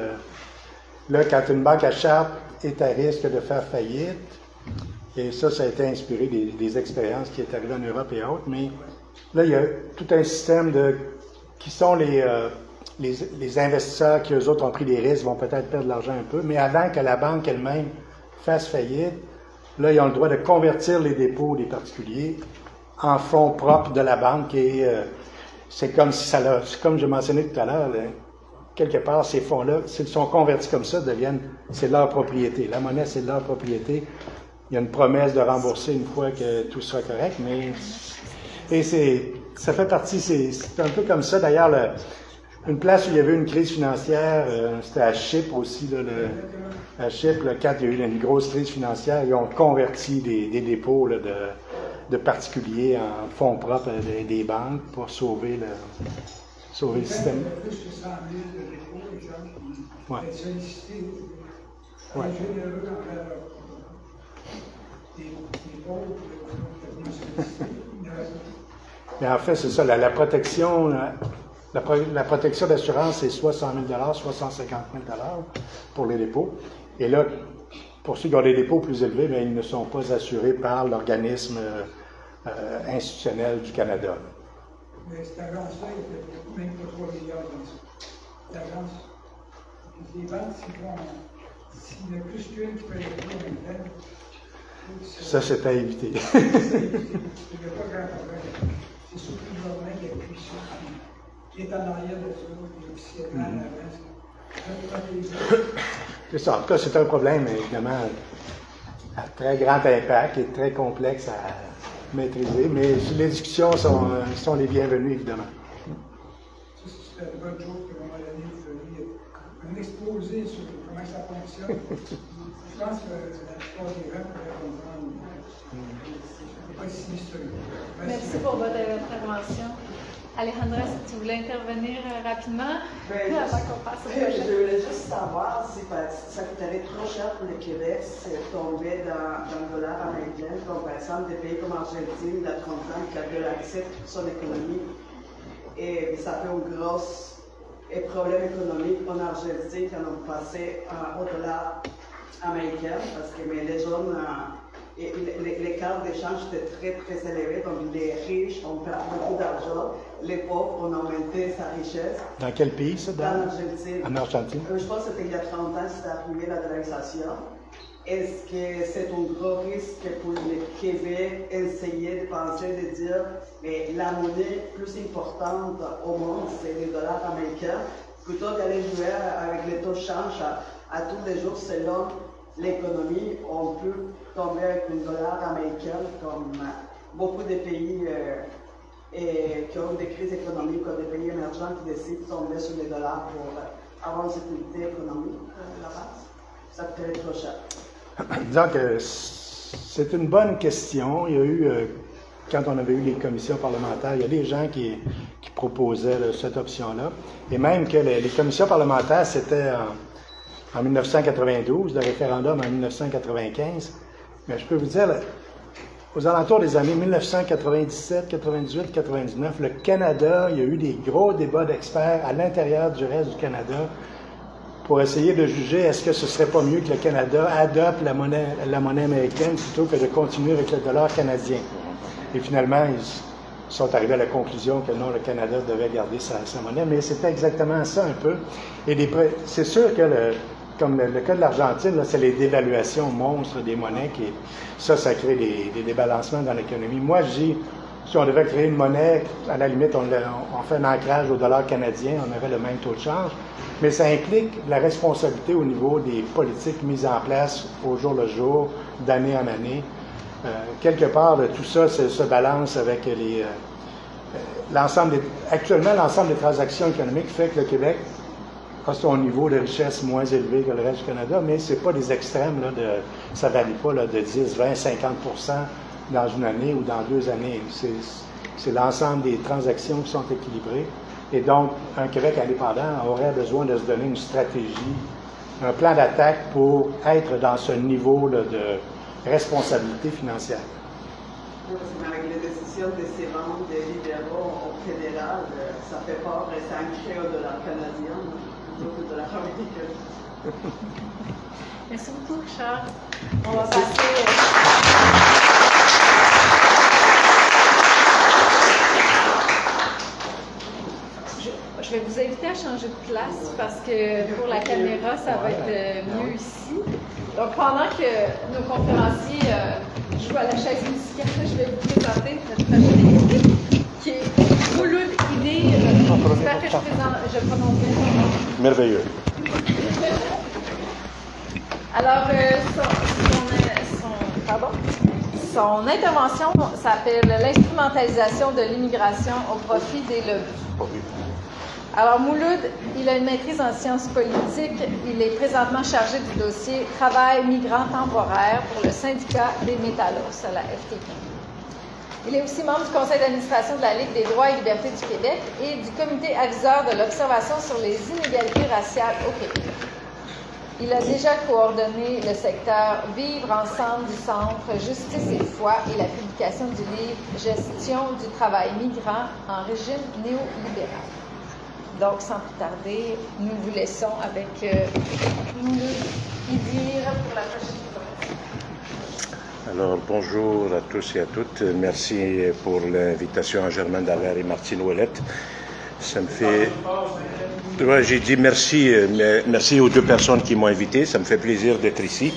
là, quand une banque à charte est à risque de faire faillite, et ça a été inspiré des expériences qui est arrivées en Europe et autres, mais là, il y a tout un système qui sont les investisseurs qui, eux autres, ont pris des risques, vont peut-être perdre de l'argent un peu, mais avant que la banque elle-même fasse faillite, là, ils ont le droit de convertir les dépôts des particuliers en fonds propres de la banque et c'est comme si comme je mentionnais tout à l'heure, quelque part, ces fonds-là, s'ils sont convertis comme ça, c'est leur propriété. La monnaie, c'est leur propriété. Il y a une promesse de rembourser une fois que tout sera correct, mais ça fait partie, c'est un peu comme ça. D'ailleurs, une place où il y avait une crise financière, c'était à Chypre aussi. Là, à Chypre, quand il y a eu une grosse crise financière, ils ont converti des dépôts là, de particuliers en fonds propres des banques pour sauver le système. Plus que 100 000 de dépôts, exemple, Ouais. être sollicité, Ouais. généreux envers des pauvres qui vont solliciter. Mais en fait, c'est ça, la protection, la protection d'assurance, c'est soit 100 000 soit 150 000 pour les dépôts. Et là, pour ceux qui ont des dépôts plus élevés, bien, ils ne sont pas assurés par l'organisme institutionnel du Canada. Mais cette agence-là, il n'y a même pas 3 milliards dans ça. L'agence, les banques, s'il y en a plus qu'une qui peut être en même temps, ça, c'est à éviter. il n'y a pas grand problème. C'est surtout le gouvernement qui appuie ça, qui est en arrière de ça, qui est officiellement en avance. C'est ça. En tout cas, c'est un problème, évidemment, à très grand impact et très complexe à maîtriser, mais les discussions sont les bienvenues, évidemment. Ça, c'est une bonne chose qu'à un moment donné, vous feriez un exposé sur comment ça fonctionne. Je pense que la plupart des gens pourraient comprendre. C'est pas si mystérieux. Merci pour votre intervention. Alejandra, si tu voulais intervenir rapidement, avant qu'on passe au projet. Je voulais juste savoir si ça coûterait trop cher pour le Québec si c'est tombé dans le dollar américain, comme par exemple des pays comme l'Argentine, il y a 30 ans, qui a dollarisé toute son économie. Et ça fait un gros problème économique en Argentine quand on passait au dollar américain, parce que les gens... les cartes d'échange étaient très, très élevées, donc les riches ont perdu beaucoup d'argent, les pauvres ont augmenté sa richesse. Dans quel pays, ça? Dans l'Argentine. En Argentine? Je pense que c'était il y a 30 ans que c'est arrivé la dollarisation. Est-ce que c'est un gros risque pour le Québec essayer de penser, de dire mais la monnaie plus importante au monde, c'est le dollar américain, plutôt d'aller jouer avec les taux de change à tous les jours selon l'économie, on peut tomber avec un dollar américain comme beaucoup de pays qui ont des crises économiques ou des pays émergents qui décident de tomber sur les dollars pour avoir une sécurité économique là-bas. Ça coûterait trop cher. Disons que c'est une bonne question. Il y a eu, quand on avait eu les commissions parlementaires, il y a des gens qui proposaient cette option-là. Et même que les commissions parlementaires, c'était en 1992, le référendum en 1995. Mais je peux vous dire, aux alentours des années 1997, 98, 99, le Canada, il y a eu des gros débats d'experts à l'intérieur du reste du Canada pour essayer de juger est-ce que ce serait pas mieux que le Canada adopte la monnaie américaine plutôt que de continuer avec le dollar canadien. Et finalement, ils sont arrivés à la conclusion que non, le Canada devait garder sa monnaie, mais c'était exactement ça un peu. Et c'est sûr que, comme le cas de l'Argentine, c'est les dévaluations monstres des monnaies ça crée des débalancements dans l'économie. Moi, je dis, si on devait créer une monnaie, à la limite, on fait un ancrage au dollar canadien, on aurait le même taux de change, mais ça implique la responsabilité au niveau des politiques mises en place au jour le jour, d'année en année. Quelque part, tout ça se balance avec actuellement, l'ensemble des transactions économiques fait que le Québec a son niveau de richesse moins élevé que le reste du Canada, mais c'est pas des extrêmes, ça ne varie pas de 10, 20, 50% dans une année ou dans 2 années. C'est l'ensemble des transactions qui sont équilibrées. Et donc, un Québec indépendant aurait besoin de se donner une stratégie, un plan d'attaque pour être dans ce niveau de responsabilité financière. Avec les décisions de ces ventes des libéraux au fédéral, ça fait peur et ça ancré au dollar canadien plutôt que au dollar américain. Merci beaucoup, Richard. On va passer. Je vais vous inviter à changer de place parce que pour la caméra, ça va être mieux ici. Donc, pendant que nos conférenciers jouent à la chaise musicale, je vais vous présenter notre prochaine équipe qui est Mouloud Idir. J'espère que je prononce bien son nom. Merveilleux. Alors, son intervention s'appelle l'instrumentalisation de l'immigration au profit des lobbies. Alors, Mouloud, il a une maîtrise en sciences politiques. Il est présentement chargé du dossier Travail migrant temporaire pour le syndicat des métallos à la FTQ. Il est aussi membre du conseil d'administration de la Ligue des droits et libertés du Québec et du comité aviseur de l'observation sur les inégalités raciales au Québec. Il a déjà coordonné le secteur Vivre ensemble du Centre Justice et Foi et la publication du livre Gestion du travail migrant en régime néolibéral. Donc, sans plus tarder, nous vous laissons avec Mouloud Idir pour la prochaine conférence. Alors, bonjour à tous et à toutes. Merci pour l'invitation à Germaine Dallaire et Martine Ouellette. Ça me fait... Ouais, j'ai dit merci aux 2 personnes qui m'ont invité. Ça me fait plaisir d'être ici.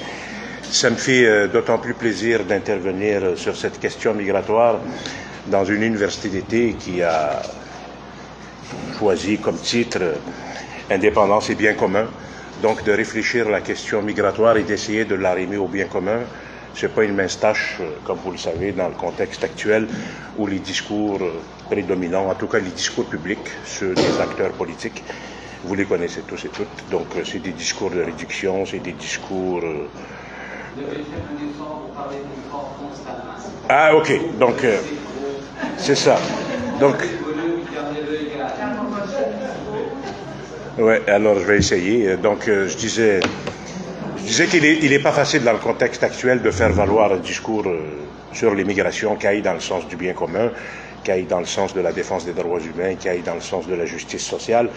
Ça me fait d'autant plus plaisir d'intervenir sur cette question migratoire dans une université d'été qui a choisi comme titre Indépendance et bien commun. Donc de réfléchir à la question migratoire et d'essayer de l'arrimer au bien commun, c'est pas une mince tâche, comme vous le savez, dans le contexte actuel où les discours prédominants, en tout cas les discours publics, ceux des acteurs politiques, vous les connaissez tous et toutes. Donc c'est des discours de réduction, c'est des discours... Ah ok, donc c'est ça. Donc... Ouais, alors je vais essayer. Donc je disais qu'il n'est pas facile dans le contexte actuel de faire valoir un discours sur l'immigration qui aille dans le sens du bien commun, qui aille dans le sens de la défense des droits humains, qui aille dans le sens de la justice sociale.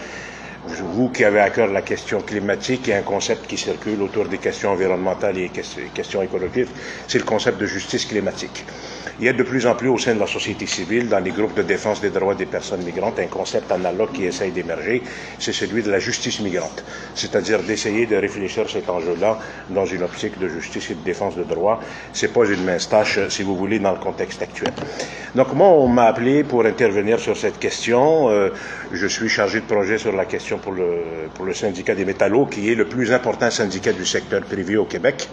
Vous qui avez à cœur la question climatique, il y a un concept qui circule autour des questions environnementales et questions écologiques, c'est le concept de justice climatique. Il y a de plus en plus au sein de la société civile, dans les groupes de défense des droits des personnes migrantes, un concept analogue qui essaye d'émerger, c'est celui de la justice migrante. C'est-à-dire d'essayer de réfléchir cet enjeu-là dans une optique de justice et de défense de droits. C'est pas une mince tâche, si vous voulez, dans le contexte actuel. Donc moi, on m'a appelé pour intervenir sur cette question. Je suis chargé de projet sur la question pour le syndicat des métallos, qui est le plus important syndicat du secteur privé au Québec.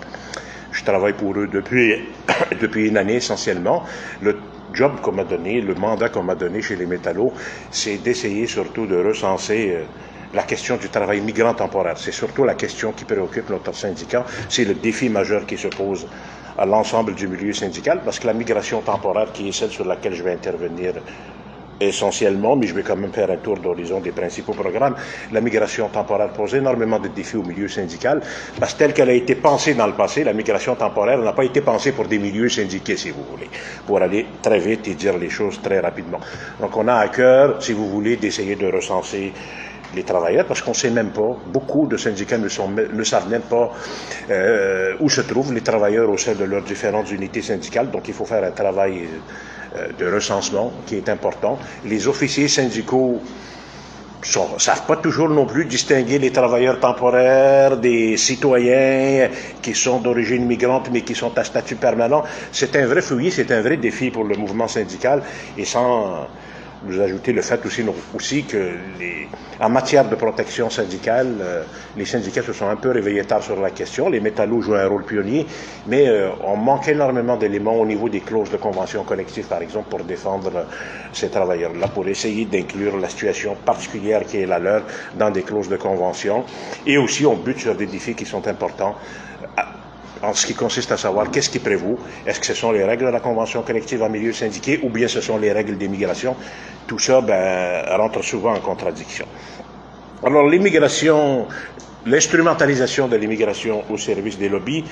Je travaille pour eux depuis une année essentiellement. Le job qu'on m'a donné, le mandat qu'on m'a donné chez les métallos, c'est d'essayer surtout de recenser la question du travail migrant temporaire. C'est surtout la question qui préoccupe notre syndicat. C'est le défi majeur qui se pose à l'ensemble du milieu syndical, parce que la migration temporaire, qui est celle sur laquelle je vais intervenir essentiellement, mais je vais quand même faire un tour d'horizon des principaux programmes. La migration temporaire pose énormément de défis au milieu syndical, parce que telle qu'elle a été pensée dans le passé, la migration temporaire n'a pas été pensée pour des milieux syndiqués, si vous voulez, pour aller très vite et dire les choses très rapidement. Donc on a à cœur, si vous voulez, d'essayer de recenser les travailleurs, parce qu'on ne sait même pas, beaucoup de syndicats ne savent même pas où se trouvent les travailleurs au sein de leurs différentes unités syndicales, donc il faut faire un travail de recensement qui est important. Les officiers syndicaux ne savent pas toujours non plus distinguer les travailleurs temporaires des citoyens qui sont d'origine migrante mais qui sont à statut permanent. C'est un vrai fouillis, c'est un vrai défi pour le mouvement syndical, et sans vous ajouter le fait aussi que en matière de protection syndicale, les syndicats se sont un peu réveillés tard sur la question. Les métallos jouent un rôle pionnier, mais on manque énormément d'éléments au niveau des clauses de convention collective, par exemple, pour défendre ces travailleurs-là, pour essayer d'inclure la situation particulière qui est la leur dans des clauses de convention. Et aussi, on bute sur des défis qui sont importants en ce qui consiste à savoir qu'est-ce qui prévaut. Est-ce que ce sont les règles de la convention collective en milieu syndiqué ou bien ce sont les règles d'immigration? Tout ça rentre souvent en contradiction. Alors l'immigration, l'instrumentalisation de l'immigration au service des lobbies,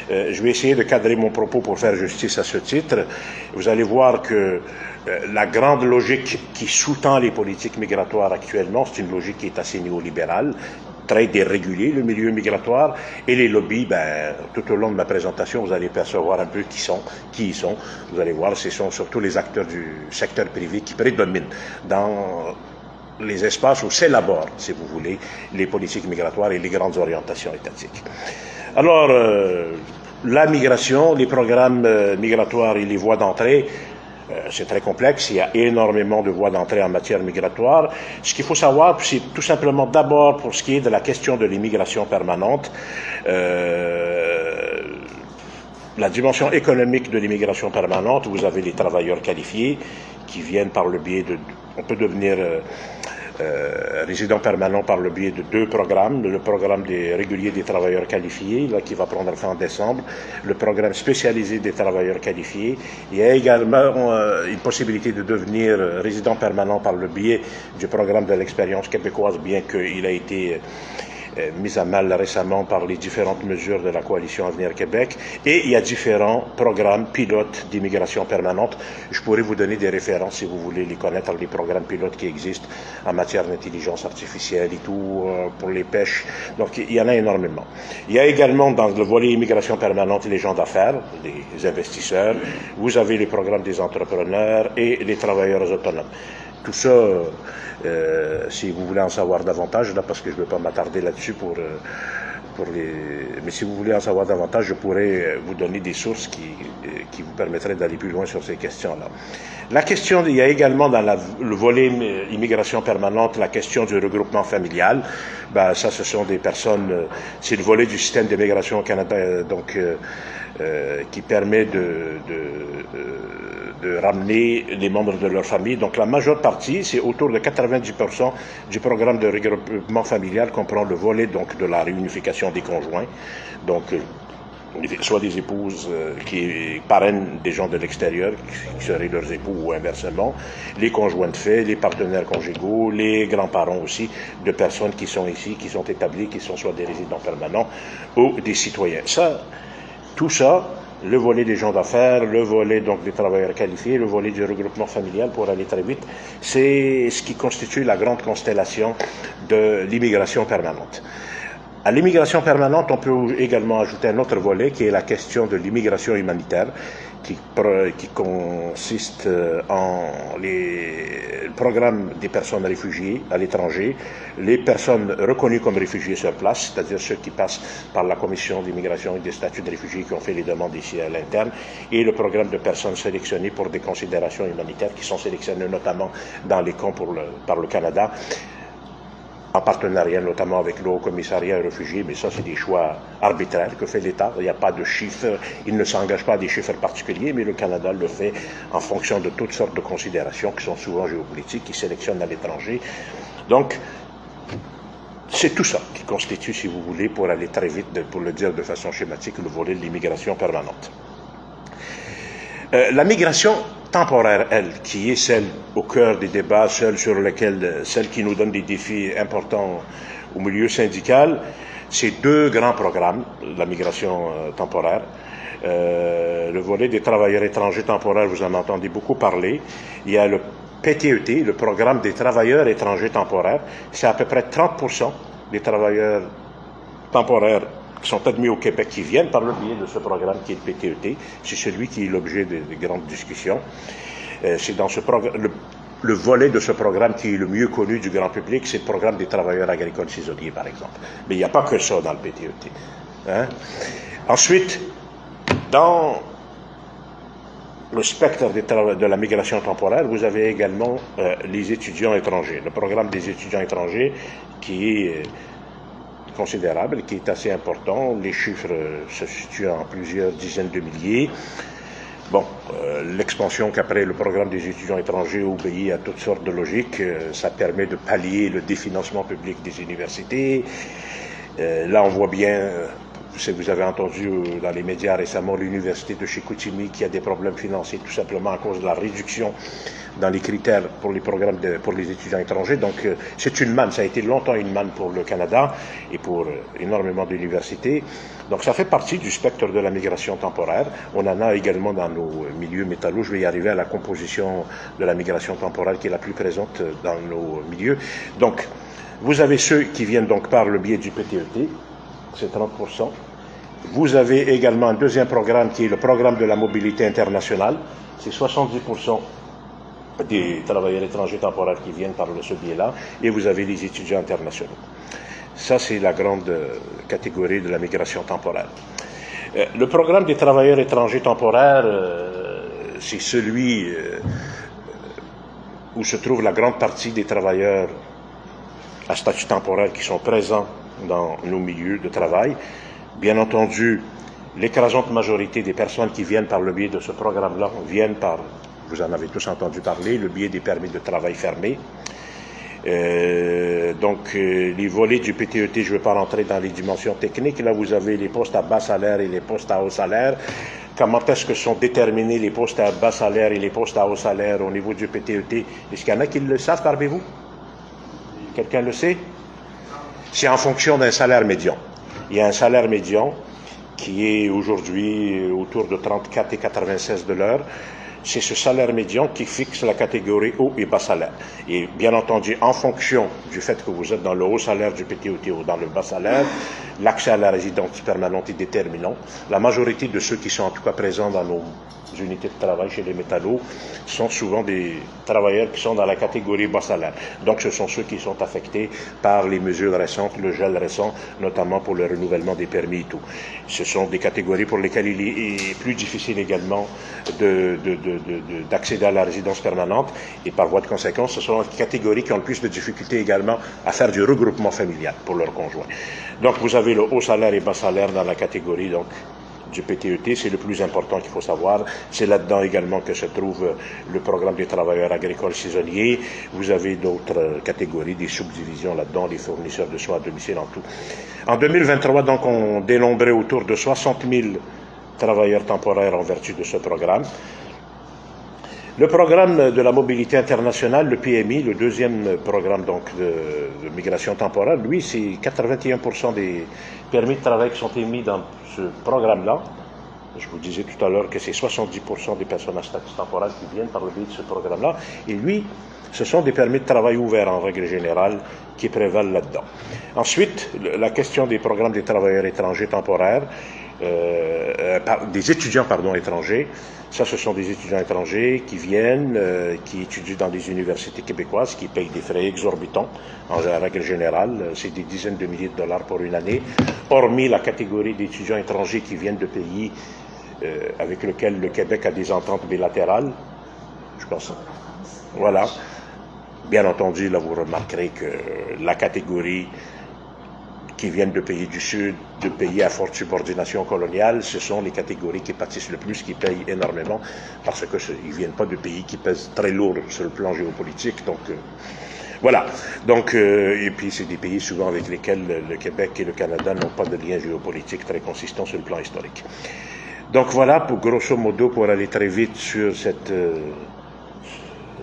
je vais essayer de cadrer mon propos pour faire justice à ce titre. Vous allez voir que la grande logique qui sous-tend les politiques migratoires actuellement, c'est une logique qui est assez néolibérale, très dérégulé, le milieu migratoire, et les lobbies, tout au long de ma présentation, vous allez percevoir un peu qui ils sont. Vous allez voir, ce sont surtout les acteurs du secteur privé qui prédominent dans les espaces où s'élaborent, si vous voulez, les politiques migratoires et les grandes orientations étatiques. Alors, la migration, les programmes migratoires et les voies d'entrée, c'est très complexe, il y a énormément de voies d'entrée en matière migratoire. Ce qu'il faut savoir, c'est tout simplement d'abord pour ce qui est de la question de l'immigration permanente, la dimension économique de l'immigration permanente, vous avez les travailleurs qualifiés qui viennent par le biais de... On peut devenir résident permanent par le biais de deux programmes, le programme des réguliers des travailleurs qualifiés, là, qui va prendre fin en décembre, le programme spécialisé des travailleurs qualifiés. Il y a également une possibilité de devenir résident permanent par le biais du programme de l'expérience québécoise, bien qu'il a été mise à mal récemment par les différentes mesures de la coalition Avenir Québec, et il y a différents programmes pilotes d'immigration permanente. Je pourrais vous donner des références si vous voulez les connaître, les programmes pilotes qui existent en matière d'intelligence artificielle et tout, pour les pêches. Donc il y en a énormément. Il y a également dans le volet immigration permanente les gens d'affaires, les investisseurs, vous avez les programmes des entrepreneurs et les travailleurs autonomes. Tout ça, si vous voulez en savoir davantage, là, parce que je ne veux pas m'attarder là-dessus mais si vous voulez en savoir davantage, je pourrais vous donner des sources qui vous permettraient d'aller plus loin sur ces questions-là. La question, il y a également dans le volet immigration permanente la question du regroupement familial. Ça, ce sont des personnes, c'est le volet du système d'immigration au Canada, donc qui permet de ramener les membres de leur famille. Donc la majeure partie, c'est autour de 90% du programme de regroupement familial comprend le volet donc de la réunification des conjoints. Donc soit des épouses qui parrainent des gens de l'extérieur, qui seraient leurs époux ou inversement, les conjoints de fait, les partenaires conjugaux, les grands-parents aussi de personnes qui sont ici, qui sont établis, qui sont soit des résidents permanents ou des citoyens. Tout ça, le volet des gens d'affaires, le volet donc des travailleurs qualifiés, le volet du regroupement familial, pour aller très vite, c'est ce qui constitue la grande constellation de l'immigration permanente. À l'immigration permanente, on peut également ajouter un autre volet qui est la question de l'immigration humanitaire, qui consiste en le programme des personnes réfugiées à l'étranger, les personnes reconnues comme réfugiés sur place, c'est-à-dire ceux qui passent par la commission d'immigration et des statuts de réfugiés qui ont fait les demandes ici à l'interne, et le programme de personnes sélectionnées pour des considérations humanitaires qui sont sélectionnées notamment dans les camps par le Canada, en partenariat notamment avec le Haut-Commissariat aux réfugiés, mais ça c'est des choix arbitraires que fait l'État. Il n'y a pas de chiffres, il ne s'engage pas à des chiffres particuliers, mais le Canada le fait en fonction de toutes sortes de considérations qui sont souvent géopolitiques, qui sélectionnent à l'étranger. Donc, c'est tout ça qui constitue, si vous voulez, pour aller très vite, pour le dire de façon schématique, le volet de l'immigration permanente. La migration temporaire, elle, qui est celle au cœur des débats, celle qui nous donne des défis importants au milieu syndical, c'est deux grands programmes, la migration temporaire. Le volet des travailleurs étrangers temporaires, vous en entendez beaucoup parler. Il y a le PTET, le programme des travailleurs étrangers temporaires. C'est à peu près 30% des travailleurs temporaires qui sont admis au Québec, qui viennent par le biais de ce programme qui est le PTET. C'est celui qui est l'objet de grandes discussions. C'est dans ce programme, le volet de ce programme qui est le mieux connu du grand public, c'est le programme des travailleurs agricoles saisonniers, par exemple. Mais il n'y a pas que ça dans le PTET. Hein? Ensuite, dans le spectre de la migration temporaire, vous avez également les étudiants étrangers. Le programme des étudiants étrangers qui est considérable, qui est assez important. Les chiffres se situent en plusieurs dizaines de milliers. Bon, l'expansion qu'après le programme des étudiants étrangers obéit à toutes sortes de logiques. Ça permet de pallier le définancement public des universités. Là, on voit bien, vous avez entendu dans les médias récemment, l'université de Chicoutimi qui a des problèmes financiers tout simplement à cause de la réduction dans les critères pour les programmes pour les étudiants étrangers. Donc, c'est une manne. Ça a été longtemps une manne pour le Canada et pour énormément d'universités. Donc, ça fait partie du spectre de la migration temporaire. On en a également dans nos milieux métallos. Je vais y arriver à la composition de la migration temporaire qui est la plus présente dans nos milieux. Donc, vous avez ceux qui viennent donc par le biais du PTET, c'est 30%. Vous avez également un deuxième programme qui est le programme de la mobilité internationale, c'est 70% des travailleurs étrangers temporaires qui viennent par ce biais-là, et vous avez les étudiants internationaux. Ça, c'est la grande catégorie de la migration temporaire. Le programme des travailleurs étrangers temporaires, c'est celui où se trouve la grande partie des travailleurs à statut temporaire qui sont présents dans nos milieux de travail. Bien entendu, l'écrasante majorité des personnes qui viennent par le biais de ce programme-là viennent par, vous en avez tous entendu parler, le biais des permis de travail fermés. Donc, les volets du PTET, je ne vais pas rentrer dans les dimensions techniques. Là, vous avez les postes à bas salaire et les postes à haut salaire. Comment est-ce que sont déterminés les postes à bas salaire et les postes à haut salaire au niveau du PTET? Est-ce qu'il y en a qui le savent parmi vous? Quelqu'un le sait? C'est en fonction d'un salaire médian. Il y a un salaire médian qui est aujourd'hui autour de 34,96 $ de l'heure. C'est ce salaire médian qui fixe la catégorie haut et bas salaire. Et bien entendu, en fonction du fait que vous êtes dans le haut salaire du PTET ou dans le bas salaire, l'accès à la résidence permanente est déterminant. La majorité de ceux qui sont en tout cas présents dans nos unités de travail chez les métallos sont souvent des travailleurs qui sont dans la catégorie bas salaire. Donc ce sont ceux qui sont affectés par les mesures récentes, le gel récent, notamment pour le renouvellement des permis et tout. Ce sont des catégories pour lesquelles il est plus difficile également d'accéder à la résidence permanente, et par voie de conséquence, ce sont les catégories qui ont le plus de difficultés également à faire du regroupement familial pour leurs conjoints. Donc vous avez le haut salaire et bas salaire dans la catégorie donc du PTET, c'est le plus important qu'il faut savoir. C'est là-dedans également que se trouve le programme des travailleurs agricoles saisonniers. Vous avez d'autres catégories, des subdivisions là-dedans, les fournisseurs de soins à domicile en tout. En 2023, donc, on dénombrait autour de 60 000 travailleurs temporaires en vertu de ce programme. Le programme de la mobilité internationale, le PMI, le deuxième programme donc de migration temporaire, lui, c'est 81% des permis de travail qui sont émis dans ce programme-là. Je vous disais tout à l'heure que c'est 70% des personnes à statut temporaire qui viennent par le biais de ce programme-là. Et lui, Ce sont des permis de travail ouverts en règle générale qui prévalent là-dedans. Ensuite, la question des programmes des travailleurs étrangers temporaires, des étudiants étrangers. Ça, ce sont des étudiants étrangers qui viennent, qui étudient dans des universités québécoises, qui payent des frais exorbitants. En règle générale, c'est des dizaines de milliers de dollars pour une année, hormis la catégorie d'étudiants étrangers qui viennent de pays avec lesquels le Québec a des ententes bilatérales. Je pense. Voilà. Bien entendu, là, vous remarquerez que la catégorie qui viennent de pays du Sud, de pays à forte subordination coloniale, ce sont les catégories qui pâtissent le plus, qui payent énormément, parce qu'ils ne viennent pas de pays qui pèsent très lourd sur le plan géopolitique. Donc, voilà. Donc, et puis, c'est des pays souvent avec lesquels le Québec et le Canada n'ont pas de lien géopolitique très consistant sur le plan historique. Donc, voilà, pour grosso modo, pour aller très vite sur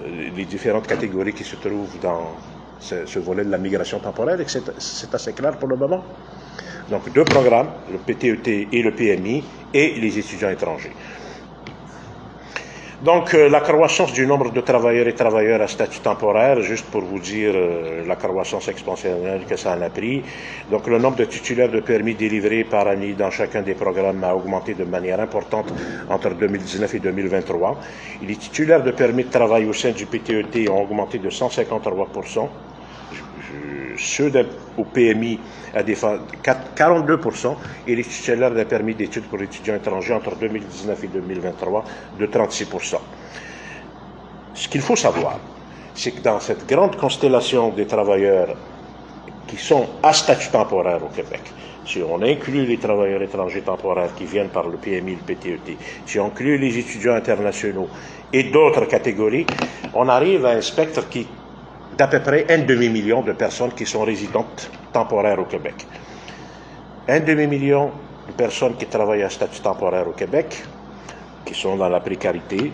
les différentes catégories qui se trouvent dans ce volet de la migration temporaire, et c'est assez clair pour le moment. Donc, 2 programmes, le PTET et le PMI, et les étudiants étrangers. Donc, la croissance du nombre de travailleurs et travailleurs à statut temporaire, juste pour vous dire la croissance exponentielle que ça en a pris. Donc, le nombre de titulaires de permis délivrés par année dans chacun des programmes a augmenté de manière importante entre 2019 et 2023. Et les titulaires de permis de travail au sein du PTET ont augmenté de 153%. Ceux au PMI à 42%, et les titulaires d'un permis d'études pour étudiants étrangers entre 2019 et 2023 de 36%. Ce qu'il faut savoir, c'est que dans cette grande constellation des travailleurs qui sont à statut temporaire au Québec, si on inclut les travailleurs étrangers temporaires qui viennent par le PMI, le PTET, si on inclut les étudiants internationaux et d'autres catégories, on arrive à un spectre d'à peu près 1 demi-million de personnes qui sont résidentes temporaires au Québec. 1 demi-million de personnes qui travaillent à statut temporaire au Québec, qui sont dans la précarité.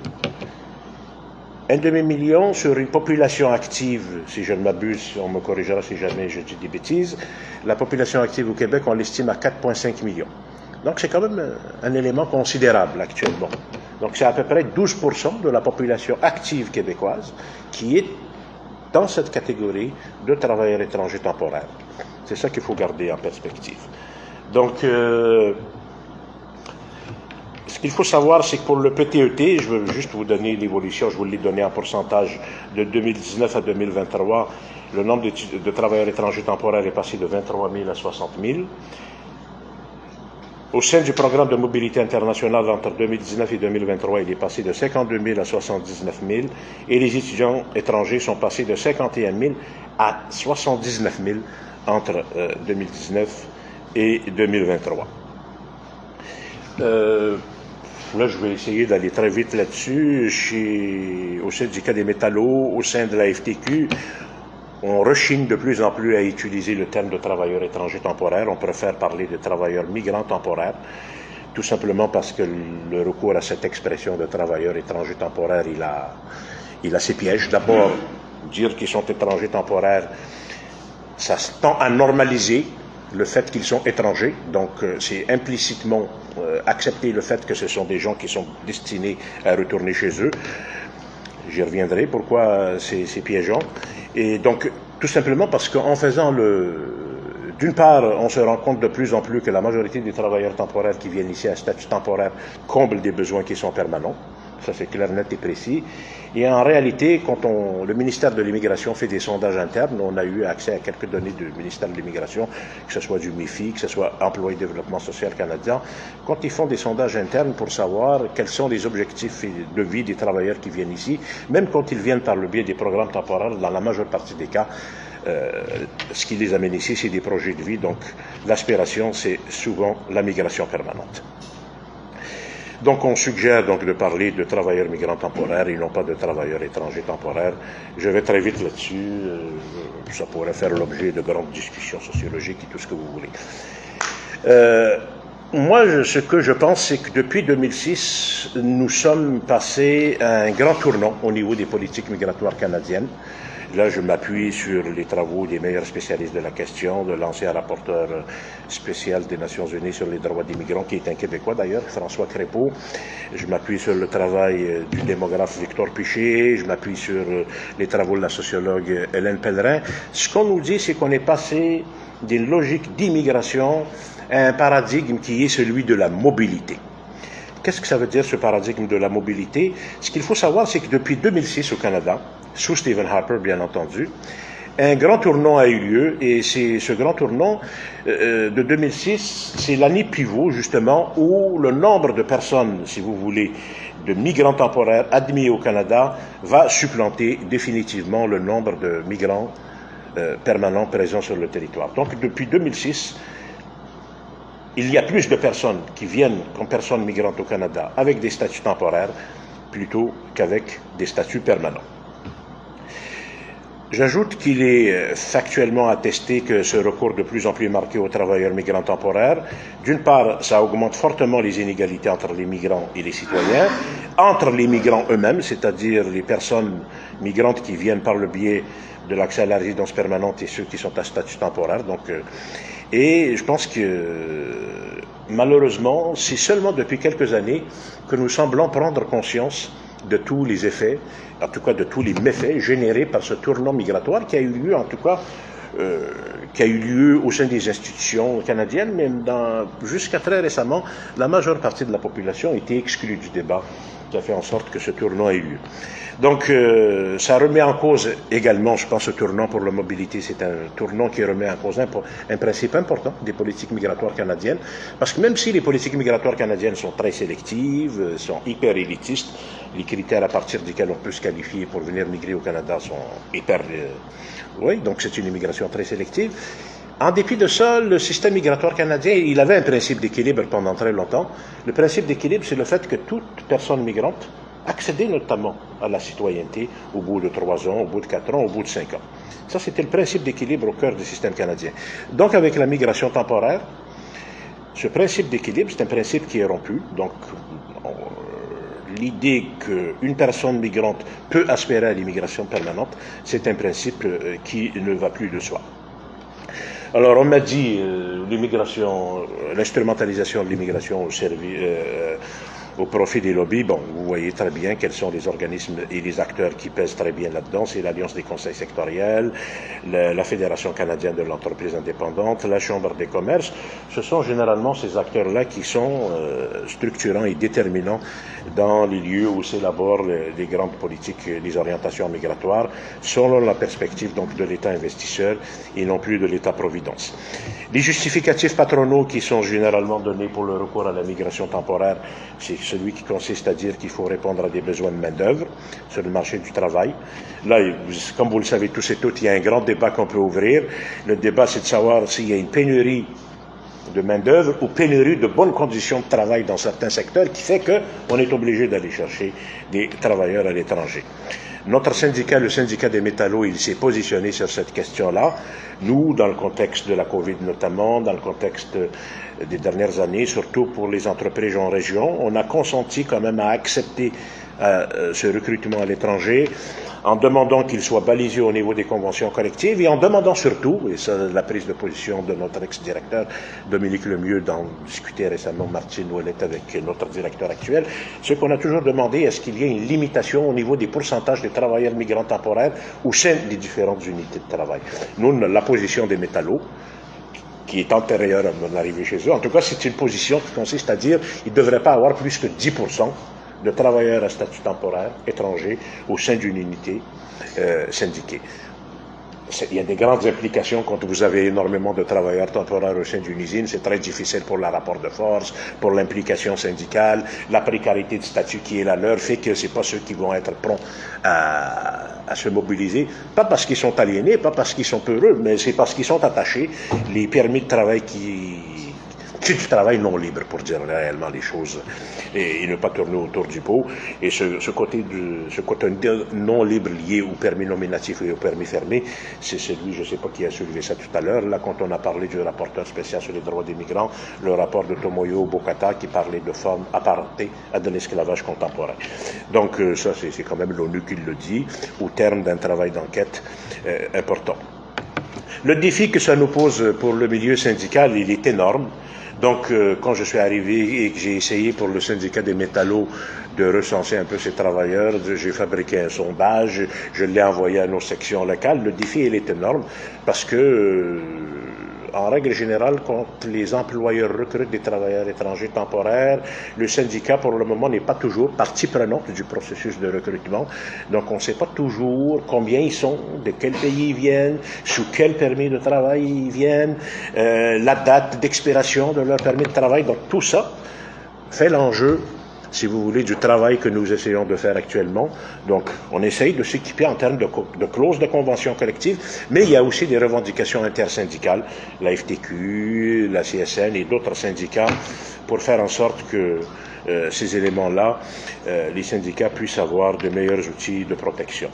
1 demi-million sur une population active, si je ne m'abuse, on me corrigera si jamais je dis des bêtises. La population active au Québec, on l'estime à 4,5 millions. Donc c'est quand même un élément considérable actuellement. Donc c'est à peu près 12% de la population active québécoise qui est dans cette catégorie de travailleurs étrangers temporaires. C'est ça qu'il faut garder en perspective. Donc, ce qu'il faut savoir, c'est que pour le PTET, je veux juste vous donner l'évolution, je vous l'ai donné en pourcentage de 2019 à 2023, le nombre de travailleurs étrangers temporaires est passé de 23 000 à 60 000. Au sein du programme de mobilité internationale entre 2019 et 2023, il est passé de 52 000 à 79 000 et les étudiants étrangers sont passés de 51 000 à 79 000 entre 2019 et 2023. Là, je vais essayer d'aller très vite là-dessus. Au syndicat des métallos, au sein de la FTQ, on rechigne de plus en plus à utiliser le terme de travailleurs étrangers temporaires. On préfère parler de travailleurs migrants temporaires, tout simplement parce que le recours à cette expression de travailleurs étrangers temporaires, il a ses pièges. D'abord, dire qu'ils sont étrangers temporaires, ça tend à normaliser le fait qu'ils sont étrangers. Donc, c'est implicitement accepter le fait que ce sont des gens qui sont destinés à retourner chez eux. J'y reviendrai, pourquoi c'est piégeant. Et donc, tout simplement parce qu'en faisant d'une part, on se rend compte de plus en plus que la majorité des travailleurs temporaires qui viennent ici à statut temporaire comblent des besoins qui sont permanents. Ça, c'est clair, net et précis. Et en réalité, quand le ministère de l'Immigration fait des sondages internes, on a eu accès à quelques données du ministère de l'Immigration, que ce soit du MIFI, que ce soit Emploi et Développement social canadien, quand ils font des sondages internes pour savoir quels sont les objectifs de vie des travailleurs qui viennent ici, même quand ils viennent par le biais des programmes temporaires, dans la majeure partie des cas, ce qui les amène ici, c'est des projets de vie. Donc, l'aspiration, c'est souvent la migration permanente. Donc, on suggère donc de parler de travailleurs migrants temporaires et non pas de travailleurs étrangers temporaires. Je vais très vite là-dessus. Ça pourrait faire l'objet de grandes discussions sociologiques et tout ce que vous voulez. Moi, ce que je pense, c'est que depuis 2006, nous sommes passés à un grand tournant au niveau des politiques migratoires canadiennes. Là, je m'appuie sur les travaux des meilleurs spécialistes de la question, de l'ancien rapporteur spécial des Nations Unies sur les droits des migrants, qui est un Québécois d'ailleurs, François Crépeau. Je m'appuie sur le travail du démographe Victor Piché, je m'appuie sur les travaux de la sociologue Hélène Pellerin. Ce qu'on nous dit, c'est qu'on est passé d'une logique d'immigration à un paradigme qui est celui de la mobilité. Qu'est-ce que ça veut dire, ce paradigme de la mobilité? Ce qu'il faut savoir, c'est que depuis 2006 au Canada, sous Stephen Harper, bien entendu, un grand tournant a eu lieu, et c'est ce grand tournant de 2006, c'est l'année pivot, justement, où le nombre de personnes, si vous voulez, de migrants temporaires admis au Canada va supplanter définitivement le nombre de migrants permanents présents sur le territoire. Donc, depuis 2006, il y a plus de personnes qui viennent comme personnes migrantes au Canada avec des statuts temporaires plutôt qu'avec des statuts permanents. J'ajoute qu'il est factuellement attesté que ce recours de plus en plus marqué aux travailleurs migrants temporaires, d'une part, ça augmente fortement les inégalités entre les migrants et les citoyens, entre les migrants eux-mêmes, c'est-à-dire les personnes migrantes qui viennent par le biais de l'accès à la résidence permanente et ceux qui sont à statut temporaire. Donc, et je pense que malheureusement, c'est seulement depuis quelques années que nous semblons prendre conscience de tous les effets, en tout cas de tous les méfaits générés par ce tournant migratoire qui a eu lieu, en tout cas, qui a eu lieu au sein des institutions canadiennes, même jusqu'à très récemment, la majeure partie de la population était exclue du débat, qui a fait en sorte que ce tournant ait eu lieu. Donc, ça remet en cause également, je pense, ce tournant pour la mobilité. C'est un tournant qui remet en cause un principe important des politiques migratoires canadiennes. Parce que même si les politiques migratoires canadiennes sont très sélectives, sont hyper élitistes, les critères à partir desquels on peut se qualifier pour venir migrer au Canada sont hyper... oui, donc c'est une immigration très sélective. En dépit de ça, le système migratoire canadien, il avait un principe d'équilibre pendant très longtemps. Le principe d'équilibre, c'est le fait que toute personne migrante accéder notamment à la citoyenneté au bout de 3 ans, au bout de 4 ans, au bout de 5 ans. Ça, c'était le principe d'équilibre au cœur du système canadien. Donc, avec la migration temporaire, ce principe d'équilibre, c'est un principe qui est rompu. Donc, l'idée qu'une personne migrante peut aspirer à l'immigration permanente, c'est un principe qui ne va plus de soi. Alors, on m'a dit l'immigration, l'instrumentalisation de l'immigration au profit des lobbies. Bon, vous voyez très bien quels sont les organismes et les acteurs qui pèsent très bien là-dedans. C'est l'Alliance des conseils sectoriels, la Fédération canadienne de l'entreprise indépendante, la Chambre des commerces. Ce sont généralement ces acteurs-là qui sont structurants et déterminants dans les lieux où s'élaborent les grandes politiques, les orientations migratoires, selon la perspective donc de l'État investisseur et non plus de l'État-providence. Les justificatifs patronaux qui sont généralement donnés pour le recours à la migration temporaire, c'est celui qui consiste à dire qu'il faut répondre à des besoins de main-d'œuvre sur le marché du travail. Là, comme vous le savez tous et toutes, il y a un grand débat qu'on peut ouvrir. Le débat, c'est de savoir s'il y a une pénurie de main-d'œuvre ou pénurie de bonnes conditions de travail dans certains secteurs qui fait qu'on est obligé d'aller chercher des travailleurs à l'étranger. Notre syndicat, le syndicat des métallos, il s'est positionné sur cette question-là. Nous, dans le contexte de la COVID notamment, dans le contexte des dernières années, surtout pour les entreprises en région, on a consenti quand même à accepter ce recrutement à l'étranger en demandant qu'il soit balisé au niveau des conventions collectives et en demandant surtout, et ça la prise de position de notre ex-directeur Dominique Lemieux, d'en discuter récemment Martine Ouellette avec notre directeur actuel, ce qu'on a toujours demandé, est-ce qu'il y a une limitation au niveau des pourcentages de travailleurs migrants temporaires au sein des différentes unités de travail. Nous, la position des métallos, qui est antérieure à mon arrivée chez eux, en tout cas c'est une position qui consiste à dire qu'il ne devrait pas avoir plus que 10% de travailleurs à statut temporaire étrangers au sein d'une unité syndiquée. Il y a des grandes implications quand vous avez énormément de travailleurs temporaires au sein d'une usine. C'est très difficile pour le rapport de force, pour l'implication syndicale. La précarité de statut qui est la leur fait que ce n'est pas ceux qui vont être prompts à se mobiliser. Pas parce qu'ils sont aliénés, pas parce qu'ils sont heureux, mais c'est parce qu'ils sont attachés. Les permis de travail C'est du travail non libre, pour dire réellement les choses, et ne pas tourner autour du pot. Et ce côté non libre lié au permis nominatif et au permis fermé, c'est celui, je ne sais pas qui a soulevé ça tout à l'heure, là, quand on a parlé du rapporteur spécial sur les droits des migrants, le rapport de Tomoyo Bokata qui parlait de forme apparentée à de l'esclavage contemporain. Donc ça, c'est quand même l'ONU qui le dit, au terme d'un travail d'enquête important. Le défi que ça nous pose pour le milieu syndical, il est énorme. Donc, quand je suis arrivé et que j'ai essayé pour le syndicat des métallos de recenser un peu ces travailleurs, j'ai fabriqué un sondage, je l'ai envoyé à nos sections locales. Le défi, il est énorme parce que, en règle générale, quand les employeurs recrutent des travailleurs étrangers temporaires, le syndicat, pour le moment, n'est pas toujours partie prenante du processus de recrutement. Donc, on ne sait pas toujours combien ils sont, de quel pays ils viennent, sous quel permis de travail ils viennent, la date d'expiration de leur permis de travail. Donc, tout ça fait l'enjeu, si vous voulez, du travail que nous essayons de faire actuellement. Donc, on essaye de s'équiper en termes de clauses de convention collective, mais il y a aussi des revendications intersyndicales, la FTQ, la CSN et d'autres syndicats, pour faire en sorte que ces éléments-là, les syndicats puissent avoir de meilleurs outils de protection.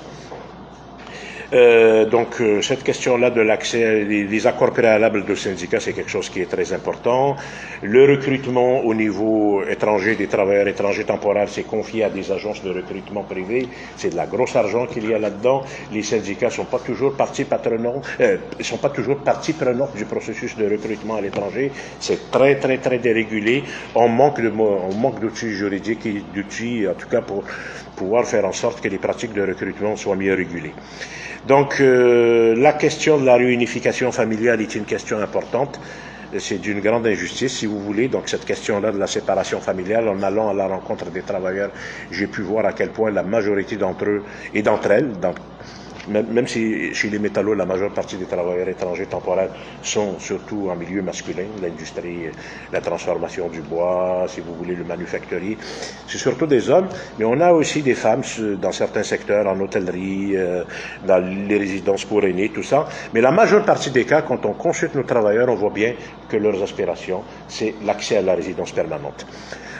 Donc, cette question-là de l'accès, des accords préalables de syndicats, c'est quelque chose qui est très important. Le recrutement au niveau étranger des travailleurs étrangers temporaires, c'est confié à des agences de recrutement privées. C'est de la grosse argent qu'il y a là-dedans. Les syndicats sont pas toujours partie prenante du processus de recrutement à l'étranger. C'est très, très, très dérégulé. On manque d'outils juridiques et d'outils, en tout cas, pour pouvoir faire en sorte que les pratiques de recrutement soient mieux régulées. Donc, la question de la réunification familiale est une question importante. C'est d'une grande injustice, si vous voulez. Donc, cette question-là de la séparation familiale, en allant à la rencontre des travailleurs, j'ai pu voir à quel point la majorité d'entre eux et d'entre elles, même si chez les métallos, la majeure partie des travailleurs étrangers temporaires sont surtout en milieu masculin, l'industrie, la transformation du bois, si vous voulez, le manufacturier, c'est surtout des hommes, mais on a aussi des femmes dans certains secteurs, en hôtellerie, dans les résidences pour aînés, tout ça. Mais la majeure partie des cas, quand on consulte nos travailleurs, on voit bien que leurs aspirations, c'est l'accès à la résidence permanente.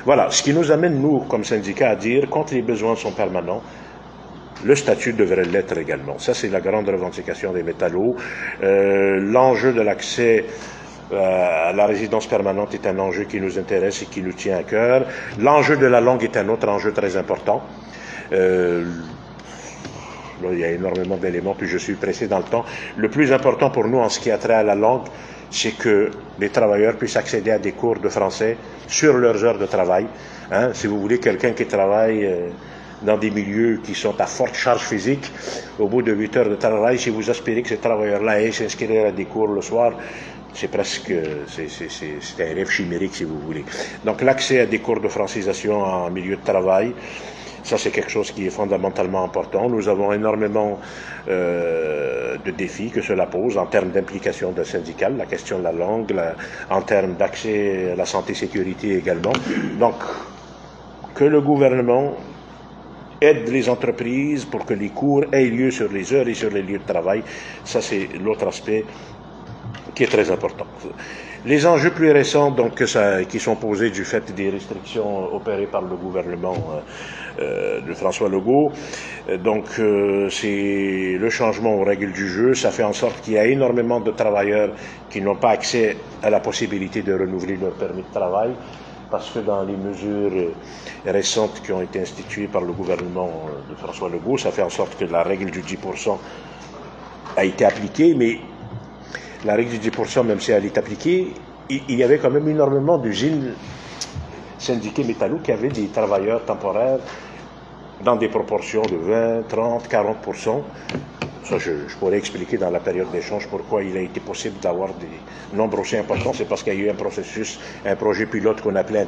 Voilà, ce qui nous amène, nous, comme syndicat, à dire, quand les besoins sont permanents, le statut devrait l'être également. Ça, c'est la grande revendication des métallos. L'enjeu de l'accès à la résidence permanente est un enjeu qui nous intéresse et qui nous tient à cœur. L'enjeu de la langue est un autre enjeu très important. Là, il y a énormément d'éléments, puis je suis pressé dans le temps. Le plus important pour nous en ce qui a trait à la langue, c'est que les travailleurs puissent accéder à des cours de français sur leurs heures de travail. Hein, si vous voulez, quelqu'un qui travaille dans des milieux qui sont à forte charge physique, au bout de 8 heures de travail, si vous aspirez que ces travailleurs-là aient s'inscrire à des cours le soir, c'est presque, c'est un rêve chimérique, si vous voulez. Donc, l'accès à des cours de francisation en milieu de travail, ça, c'est quelque chose qui est fondamentalement important. Nous avons énormément de défis que cela pose en termes d'implication de syndicale, la question de la langue, en termes d'accès à la santé-sécurité également. Donc, que le gouvernement aide les entreprises pour que les cours aient lieu sur les heures et sur les lieux de travail. Ça, c'est l'autre aspect qui est très important. Les enjeux plus récents donc, qui sont posés du fait des restrictions opérées par le gouvernement de François Legault, c'est le changement aux règles du jeu. Ça fait en sorte qu'il y a énormément de travailleurs qui n'ont pas accès à la possibilité de renouveler leur permis de travail, parce que dans les mesures récentes qui ont été instituées par le gouvernement de François Legault, ça fait en sorte que la règle du 10% a été appliquée, mais la règle du 10%, même si elle est appliquée, il y avait quand même énormément d'usines syndiquées métallos qui avaient des travailleurs temporaires dans des proportions de 20, 30, 40%. Ça, je pourrais expliquer dans la période d'échange pourquoi il a été possible d'avoir des nombres aussi importants. C'est parce qu'il y a eu un processus, un projet pilote qu'on appelait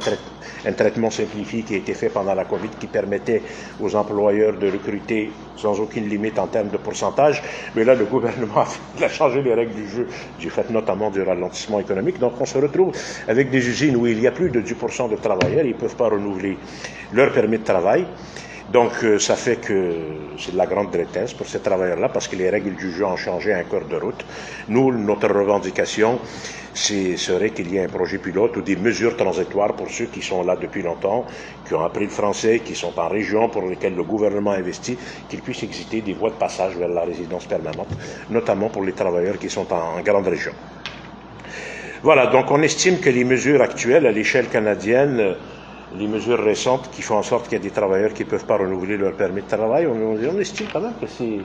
un traitement simplifié qui a été fait pendant la COVID, qui permettait aux employeurs de recruter sans aucune limite en termes de pourcentage. Mais là, le gouvernement a changé les règles du jeu, du fait notamment du ralentissement économique. Donc, on se retrouve avec des usines où il y a plus de 10% de travailleurs, ils ne peuvent pas renouveler leur permis de travail. Donc, ça fait que c'est de la grande détresse pour ces travailleurs-là parce que les règles du jeu ont changé en cours de route. Nous, notre revendication, serait qu'il y ait un projet pilote ou des mesures transitoires pour ceux qui sont là depuis longtemps, qui ont appris le français, qui sont en région pour lesquelles le gouvernement investit, qu'ils puissent exister des voies de passage vers la résidence permanente, notamment pour les travailleurs qui sont en grande région. Voilà, donc on estime que les mesures actuelles à l'échelle canadienne, les mesures récentes qui font en sorte qu'il y a des travailleurs qui ne peuvent pas renouveler leur permis de travail, on estime quand même que c'est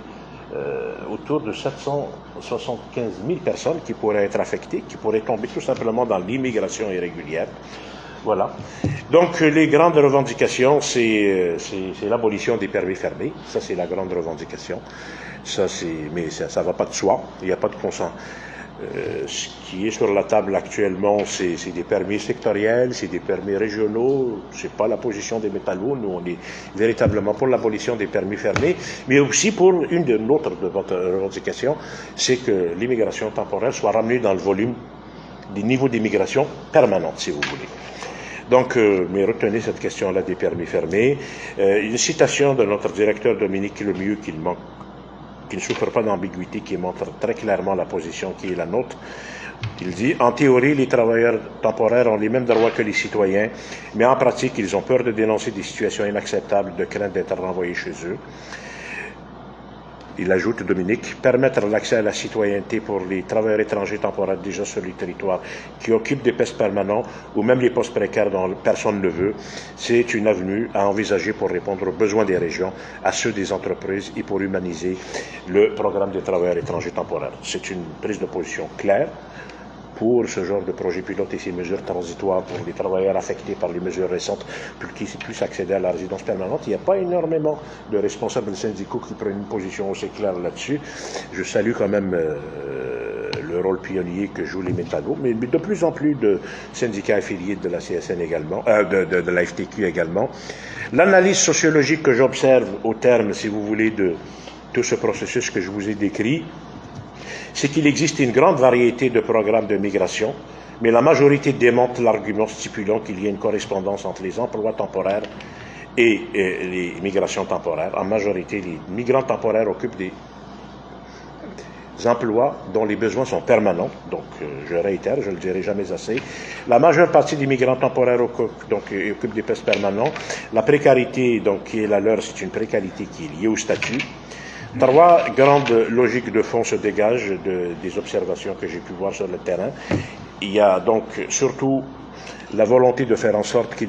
autour de 775 000 personnes qui pourraient être affectées, qui pourraient tomber tout simplement dans l'immigration irrégulière. Voilà. Donc, les grandes revendications, c'est l'abolition des permis fermés. Ça, c'est la grande revendication. Mais ça va pas de soi. Il n'y a pas de consent. Ce qui est sur la table actuellement, c'est des permis sectoriels, c'est des permis régionaux, c'est pas la position des métallos. Nous, on est véritablement pour l'abolition des permis fermés, mais aussi pour une de notre revendications, c'est que l'immigration temporaire soit ramenée dans le volume des niveaux d'immigration permanente, si vous voulez. Donc, mais retenez cette question-là des permis fermés. Une citation de notre directeur Dominique Lemieux qui ne souffre pas d'ambiguïté, qui montre très clairement la position qui est la nôtre. Il dit, en théorie, les travailleurs temporaires ont les mêmes droits que les citoyens, mais en pratique, ils ont peur de dénoncer des situations inacceptables, de crainte d'être renvoyés chez eux. Il ajoute, Dominique, permettre l'accès à la citoyenneté pour les travailleurs étrangers temporaires déjà sur le territoire qui occupent des postes permanents ou même les postes précaires dont personne ne veut, c'est une avenue à envisager pour répondre aux besoins des régions, à ceux des entreprises et pour humaniser le programme des travailleurs étrangers temporaires. C'est une prise de position claire pour ce genre de projet pilote et ces mesures transitoires pour les travailleurs affectés par les mesures récentes pour qu'ils puissent accéder à la résidence permanente. Il n'y a pas énormément de responsables syndicaux qui prennent une position aussi claire là-dessus. Je salue quand même le rôle pionnier que jouent les métallos, mais de plus en plus de syndicats affiliés de la CSN également, de la FTQ également. L'analyse sociologique que j'observe au terme, si vous voulez, de tout ce processus que je vous ai décrit, c'est qu'il existe une grande variété de programmes de migration, mais la majorité démontre l'argument stipulant qu'il y a une correspondance entre les emplois temporaires et les migrations temporaires. En majorité, les migrants temporaires occupent des emplois dont les besoins sont permanents. Donc, je réitère, je ne le dirai jamais assez. La majeure partie des migrants temporaires occupent des postes permanents. La précarité, donc, qui est la leur, c'est une précarité qui est liée au statut. Trois grandes logiques de fond se dégagent des observations que j'ai pu voir sur le terrain. Il y a donc surtout la volonté de faire en sorte que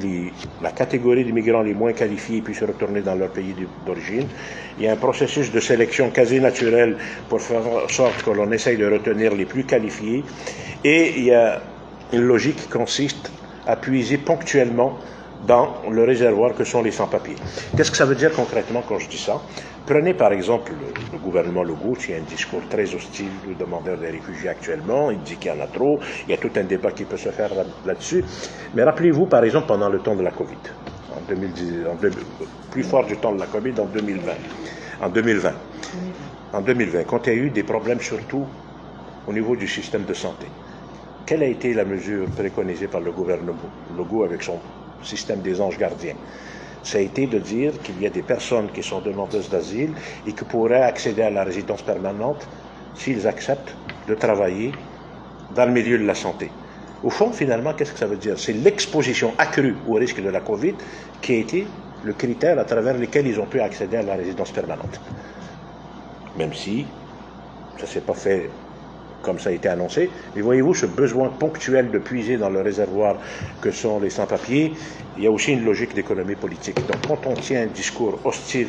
la catégorie des migrants les moins qualifiés puissent retourner dans leur pays d'origine. Il y a un processus de sélection quasi naturel pour faire en sorte que l'on essaye de retenir les plus qualifiés. Et il y a une logique qui consiste à puiser ponctuellement dans le réservoir que sont les sans-papiers. Qu'est-ce que ça veut dire concrètement quand je dis ça? Prenez par exemple le gouvernement Legault, qui a un discours très hostile aux demandeurs des réfugiés actuellement. Il dit qu'il y en a trop. Il y a tout un débat qui peut se faire là-dessus. Mais rappelez-vous par exemple pendant le temps de la COVID, plus fort du temps de la COVID en 2020. En 2020, quand il y a eu des problèmes surtout au niveau du système de santé, quelle a été la mesure préconisée par le gouvernement Legault avec son système des anges gardiens? Ça a été de dire qu'il y a des personnes qui sont demandeuses d'asile et qui pourraient accéder à la résidence permanente s'ils acceptent de travailler dans le milieu de la santé. Au fond, finalement, qu'est-ce que ça veut dire? C'est l'exposition accrue au risque de la COVID qui a été le critère à travers lequel ils ont pu accéder à la résidence permanente. Même si ça ne s'est pas fait comme ça a été annoncé, mais voyez-vous, ce besoin ponctuel de puiser dans le réservoir que sont les sans-papiers, il y a aussi une logique d'économie politique. Donc, quand on tient un discours hostile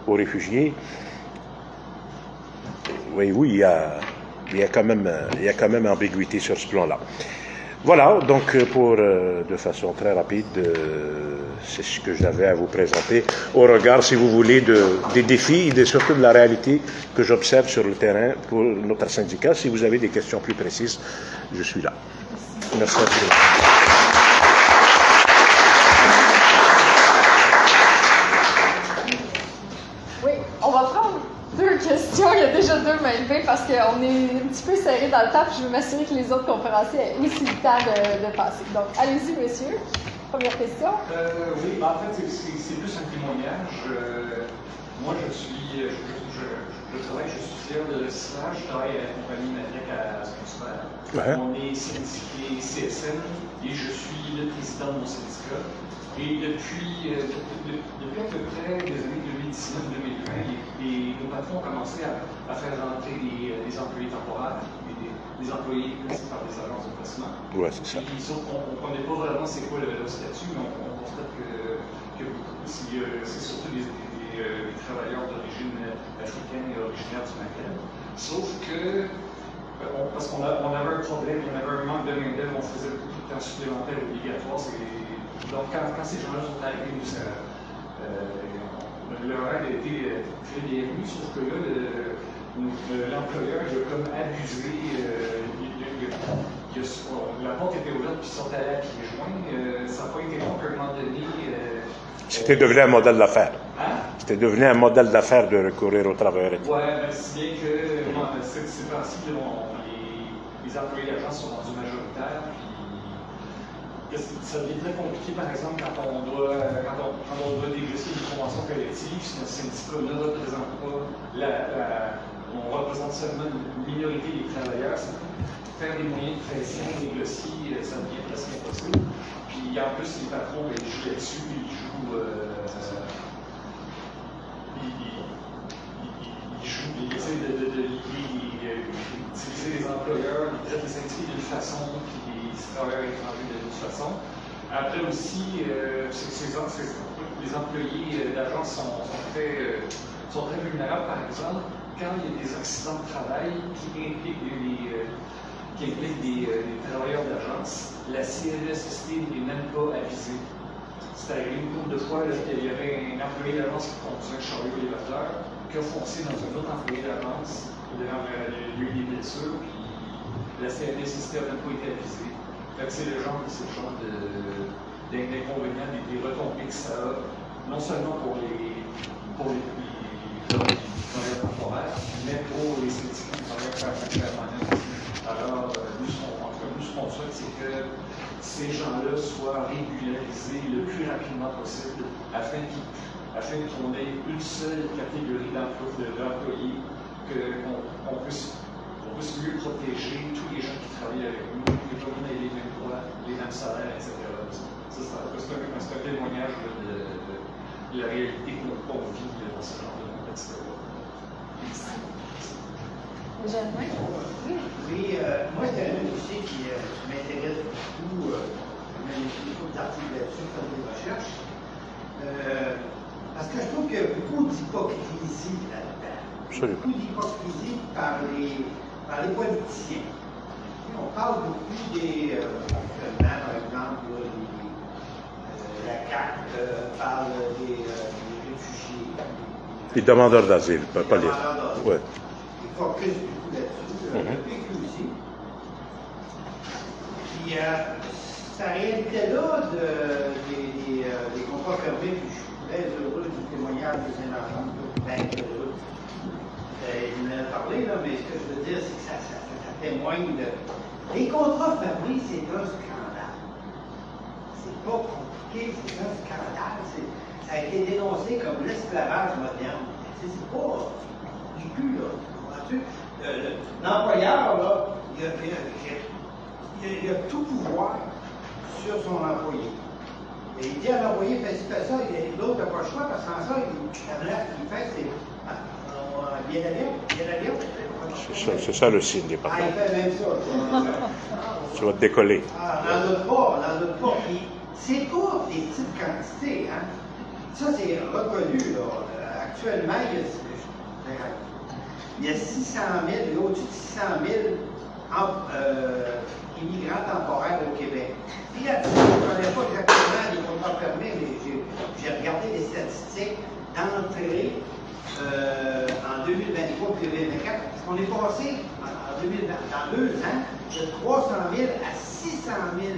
aux réfugiés, voyez-vous, il y a quand même ambiguïté sur ce plan-là. Voilà, donc de façon très rapide, c'est ce que j'avais à vous présenter au regard, si vous voulez, des défis et surtout de la réalité que j'observe sur le terrain pour notre syndicat. Si vous avez des questions plus précises, je suis là. Merci à tous. Oui, on va prendre deux questions. Il y a déjà deux mains levées parce qu'on est un petit peu serré dans le temps. Puis je veux m'assurer que les autres conférenciers aient aussi le temps de passer. Donc, allez-y, monsieur. Première question? Oui, en fait, c'est plus un témoignage. Moi, je travaille, je suis fier de recyclage, je travaille à la compagnie Matrec à Saint-Super. Ouais. On est syndiqué CSN et je suis le président de mon syndicat. Et depuis à peu près les années 2019-2020, nos patrons ont commencé à faire rentrer des employés temporaires et des employés placés par des agences de placement. Ouais, c'est ça. Et sauf qu'on ne connaît pas vraiment c'est quoi le statut, mais on constate que c'est surtout des travailleurs d'origine africaine et originaire du Maghreb. Sauf que, parce qu'on avait un problème, on avait un manque de main-d'œuvre, on faisait beaucoup de temps supplémentaire obligatoire. Donc, quand ces gens-là sont arrivés, leur aide a été très bienvenue, sauf que là, l'employeur a comme abusé. La porte était ouverte, puis ils sont allés à pieds joints. Ça n'a pas été long qu'à un moment donné. C'était devenu un modèle d'affaires. Hein? C'était devenu un modèle d'affaires de recourir aux travailleurs étrangers. Oui, mais si bien que ces temps-ci, les employés d'agence sont rendus majoritaires. Ça devient très compliqué, par exemple, quand on doit négocier une convention collective, si notre syndicat ne représente pas on représente seulement une minorité des travailleurs, faire des moyens de pression, négocier, ça devient presque impossible. Puis en plus, les patrons, ils jouent là-dessus, ils essaient d'utiliser les employeurs, ils traitent les syndiqués d'une façon, puis les travailleurs étrangers d'une autre façon. Après aussi, les employés d'agence sont très vulnérables, par exemple, quand il y a des accidents de travail qui impliquent des travailleurs d'agence, la CNSST n'est même pas avisée. C'est arrivé une couple de fois qu'il y avait un employé d'agence qui conduisait un chariot élévateur qui a foncé dans un autre employé d'agence, il y a eu des blessures, puis la CNSST n'a même pas été avisée. C'est le genre d'inconvénients, des retombées que ça a, non seulement pour les travailleurs temporaires, mais pour les syndicats de travailleurs permanents. Alors, nous, ce qu'on souhaite, c'est que ces gens-là soient régularisés le plus rapidement possible afin qu'on ait une seule catégorie d'employés, qu'on puisse mieux protéger tous les gens qui travaillent avec nous, que tout le monde ait les mêmes droits, les mêmes salaires, etc. Ça, c'est un témoignage de la réalité qu'on vit dans ce genre de contexte-là. Oui, moi, c'est un dossier qui m'intéresse beaucoup. J'ai écrit beaucoup d'articles là-dessus, faire des recherches. Parce que je trouve qu'il y a beaucoup d'hypocrisie là-dedans. Beaucoup d'hypocrisie par les politiciens. On parle beaucoup actuellement, par exemple, la CAQ parle des réfugiés. Les demandeurs d'asile, pas les. Ouais. Ils focus beaucoup là-dessus, le vécu aussi. Puis, cette réalité-là des contrats fermés, puis je suis très heureux du témoignage de Saint-Laurent, bien heureux. Il m'en a parlé, là, mais ce que je veux dire, c'est que ça témoigne de. Les contrats fermés, c'est un scandale. C'est pas compliqué, c'est un scandale. Ça a été dénoncé comme l'esclavage moderne. C'est pas ridicule, là. L'employeur, là, il a tout pouvoir sur son employé. Et il dit à l'employé, fais ci, fais ça, et l'autre n'a pas le choix, parce que sans ça, il fait, c'est. Bien aller, c'est ça le signe des patrons. Il fait même ça. Tu vas te décoller. On n'en doute pas. Puis, c'est pas des petites quantités, hein. Ça, c'est reconnu, là. Actuellement, il y a 600 000, au-dessus de 600 000 immigrants temporaires au Québec. Puis là-dessus, je ne connais pas exactement les contrats fermés, mais j'ai regardé les statistiques d'entrée en 2023 et 2024. On est passé dans 2 ans de 300 000 à 600 000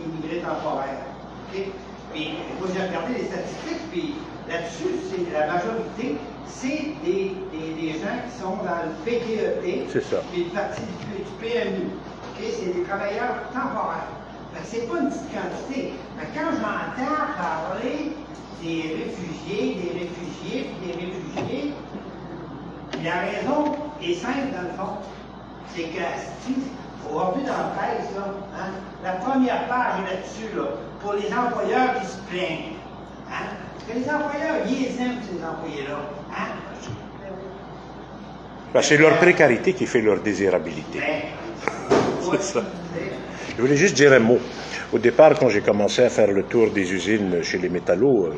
immigrés temporaires. Okay? Puis, moi, j'ai regardé les statistiques, puis là-dessus, la majorité, c'est des gens qui sont dans le PTET, c'est ça. puis une partie du PMU. Okay? C'est des travailleurs temporaires. c'est pas une petite quantité. Mais quand j'entends parler des réfugiés, la raison est simple dans le fond. C'est que, aujourd'hui dans la presse, là, hein, la première page est là-dessus, là, pour les employeurs qui se plaignent. Hein? Parce que les employeurs, ils aiment ces employés-là. Hein? Ben, c'est leur précarité qui fait leur désirabilité. C'est ça. Je voulais juste dire un mot. Au départ, quand j'ai commencé à faire le tour des usines chez les métallos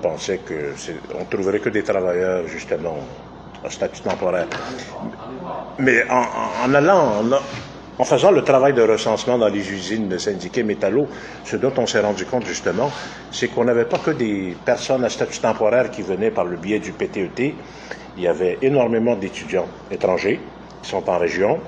pensaient qu'on trouverait que des travailleurs, justement, en statut temporaire. Mais en faisant le travail de recensement dans les usines de syndiqués métallos, ce dont on s'est rendu compte, justement, c'est qu'on n'avait pas que des personnes à statut temporaire qui venaient par le biais du PTET. Il y avait énormément d'étudiants étrangers qui sont en région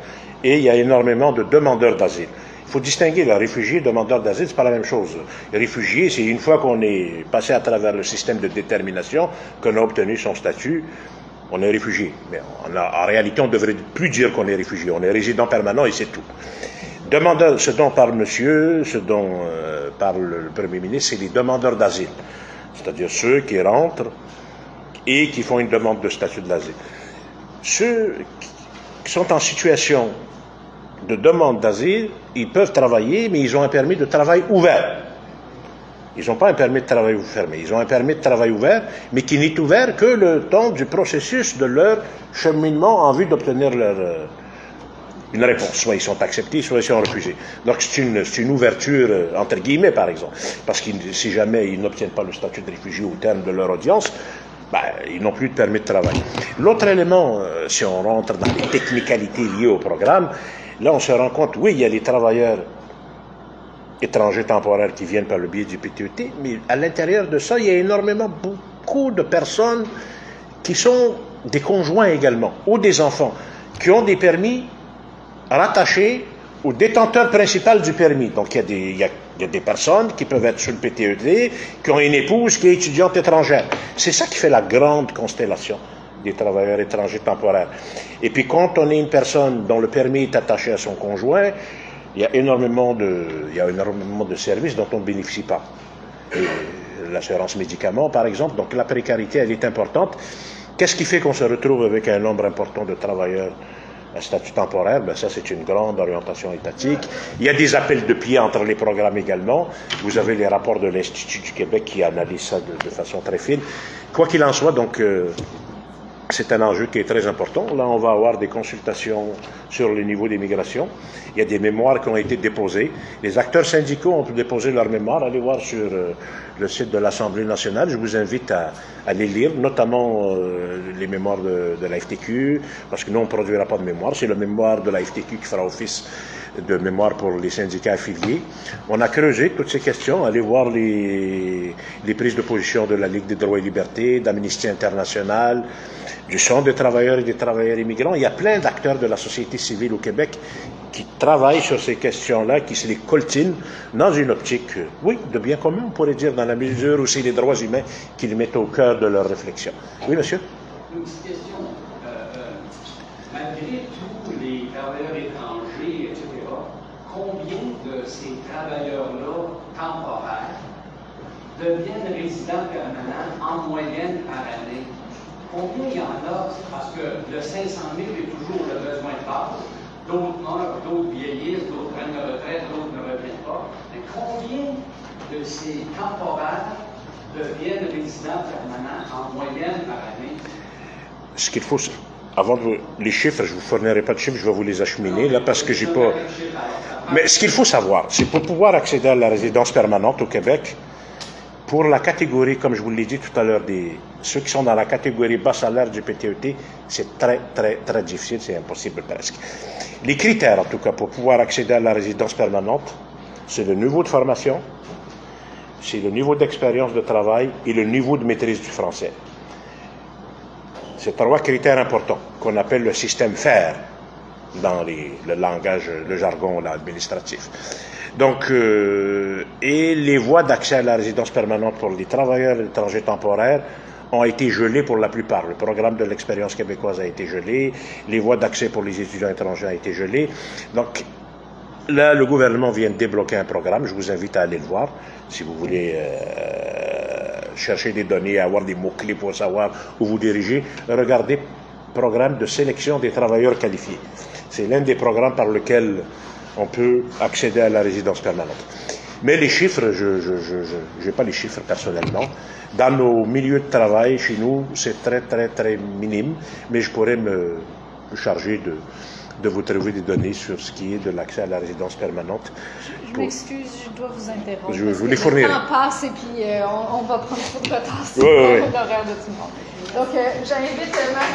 et il y a énormément de demandeurs d'asile. Il faut distinguer les réfugiés et demandeurs d'asile, c'est pas la même chose. Les réfugiés, c'est une fois qu'on est passé à travers le système de détermination, qu'on a obtenu son statut, on est réfugié. Mais en réalité, on ne devrait plus dire qu'on est réfugié. On est résident permanent et c'est tout. Demandeurs, ce dont parle monsieur, ce dont parle le Premier ministre, c'est les demandeurs d'asile. C'est-à-dire ceux qui rentrent et qui font une demande de statut de l'asile. Ceux qui sont en situation de demande d'asile, ils peuvent travailler, mais ils ont un permis de travail ouvert. Ils n'ont pas un permis de travail fermé. Ils ont un permis de travail ouvert, mais qui n'est ouvert que le temps du processus de leur cheminement en vue d'obtenir une réponse. Soit ils sont acceptés, soit ils sont refusés. Donc c'est une ouverture, entre guillemets, par exemple. Parce que si jamais ils n'obtiennent pas le statut de réfugié au terme de leur audience, ils n'ont plus de permis de travail. L'autre élément, si on rentre dans les technicalités liées au programme, là on se rend compte, oui, il y a les travailleurs étrangers temporaires qui viennent par le biais du PTET, mais à l'intérieur de ça, il y a énormément, beaucoup de personnes qui sont des conjoints également, ou des enfants, qui ont des permis rattachés au détenteur principal du permis. Donc il y a des personnes qui peuvent être sur le PTET, qui ont une épouse qui est étudiante étrangère. C'est ça qui fait la grande constellation des travailleurs étrangers temporaires. Et puis quand on est une personne dont le permis est attaché à son conjoint, il y a énormément de services dont on ne bénéficie pas. L'assurance médicaments, par exemple. Donc la précarité, elle est importante. Qu'est-ce qui fait qu'on se retrouve avec un nombre important de travailleurs à statut temporaire? Ça, c'est une grande orientation étatique. Il y a des appels de pied entre les programmes également. Vous avez les rapports de l'Institut du Québec qui analysent ça de façon très fine. Quoi qu'il en soit, donc, c'est un enjeu qui est très important. Là, on va avoir des consultations sur le niveau des migrations. Il y a des mémoires qui ont été déposées. Les acteurs syndicaux ont déposé leurs mémoires. Allez voir sur le site de l'Assemblée nationale. Je vous invite à les lire, notamment les mémoires de la FTQ, parce que nous, on ne produira pas de mémoire. C'est le mémoire de la FTQ qui fera office de mémoire pour les syndicats affiliés. On a creusé toutes ces questions. Allez voir les prises de position de la Ligue des droits et libertés, d'Amnesty International, du Centre des travailleurs et des travailleurs immigrants. Il y a plein d'acteurs de la société civile au Québec qui travaillent sur ces questions-là, qui se les coltinent dans une optique, oui, de bien commun, on pourrait dire, dans la mesure où c'est les droits humains qu'ils mettent au cœur de leur réflexion. Oui, monsieur? Une petite question. Malgré tous les travailleurs étrangers, etc., combien de ces travailleurs-là temporaires deviennent résidents permanents en moyenne par année? Combien il y en a? Parce que le 500 000 est toujours le besoin de base. D'autres meurent, d'autres vieillissent, d'autres prennent la retraite, d'autres ne reviennent pas. Mais combien de ces temporaires deviennent résidents permanents en moyenne par année? Ce qu'il faut, avant les chiffres, je ne vous fournirai pas de chiffres, je vais vous les acheminer, là, parce que j'ai pas... Mais ce qu'il faut savoir, c'est pour pouvoir accéder à la résidence permanente au Québec, pour la catégorie, comme je vous l'ai dit tout à l'heure, ceux qui sont dans la catégorie bas salaire du PTET, c'est très, très, très difficile, c'est impossible presque. Les critères, en tout cas, pour pouvoir accéder à la résidence permanente, c'est le niveau de formation, c'est le niveau d'expérience de travail et le niveau de maîtrise du français. C'est 3 critères importants qu'on appelle le système FAIR dans le langage, le jargon administratif. Donc, et les voies d'accès à la résidence permanente pour les travailleurs étrangers temporaires ont été gelées pour la plupart. Le programme de l'expérience québécoise a été gelé, les voies d'accès pour les étudiants étrangers ont été gelées. Donc, Là, le gouvernement vient de débloquer un programme. Je vous invite à aller le voir si vous voulez chercher des données, avoir des mots-clés pour savoir où vous dirigez. Regardez programme de sélection des travailleurs qualifiés. C'est l'un des programmes par lequel on peut accéder à la résidence permanente. Mais les chiffres, je n'ai pas les chiffres personnellement. Dans nos milieux de travail, chez nous, c'est très, très, très minime. Mais je pourrais me charger de vous trouver des données sur ce qui est de l'accès à la résidence permanente. Je m'excuse, je dois vous interrompre. Je vous les fournirai. Le temps passe et puis on va prendre trop de retard sur oui. l'horaire de tout le monde. Donc, j'invite Marc.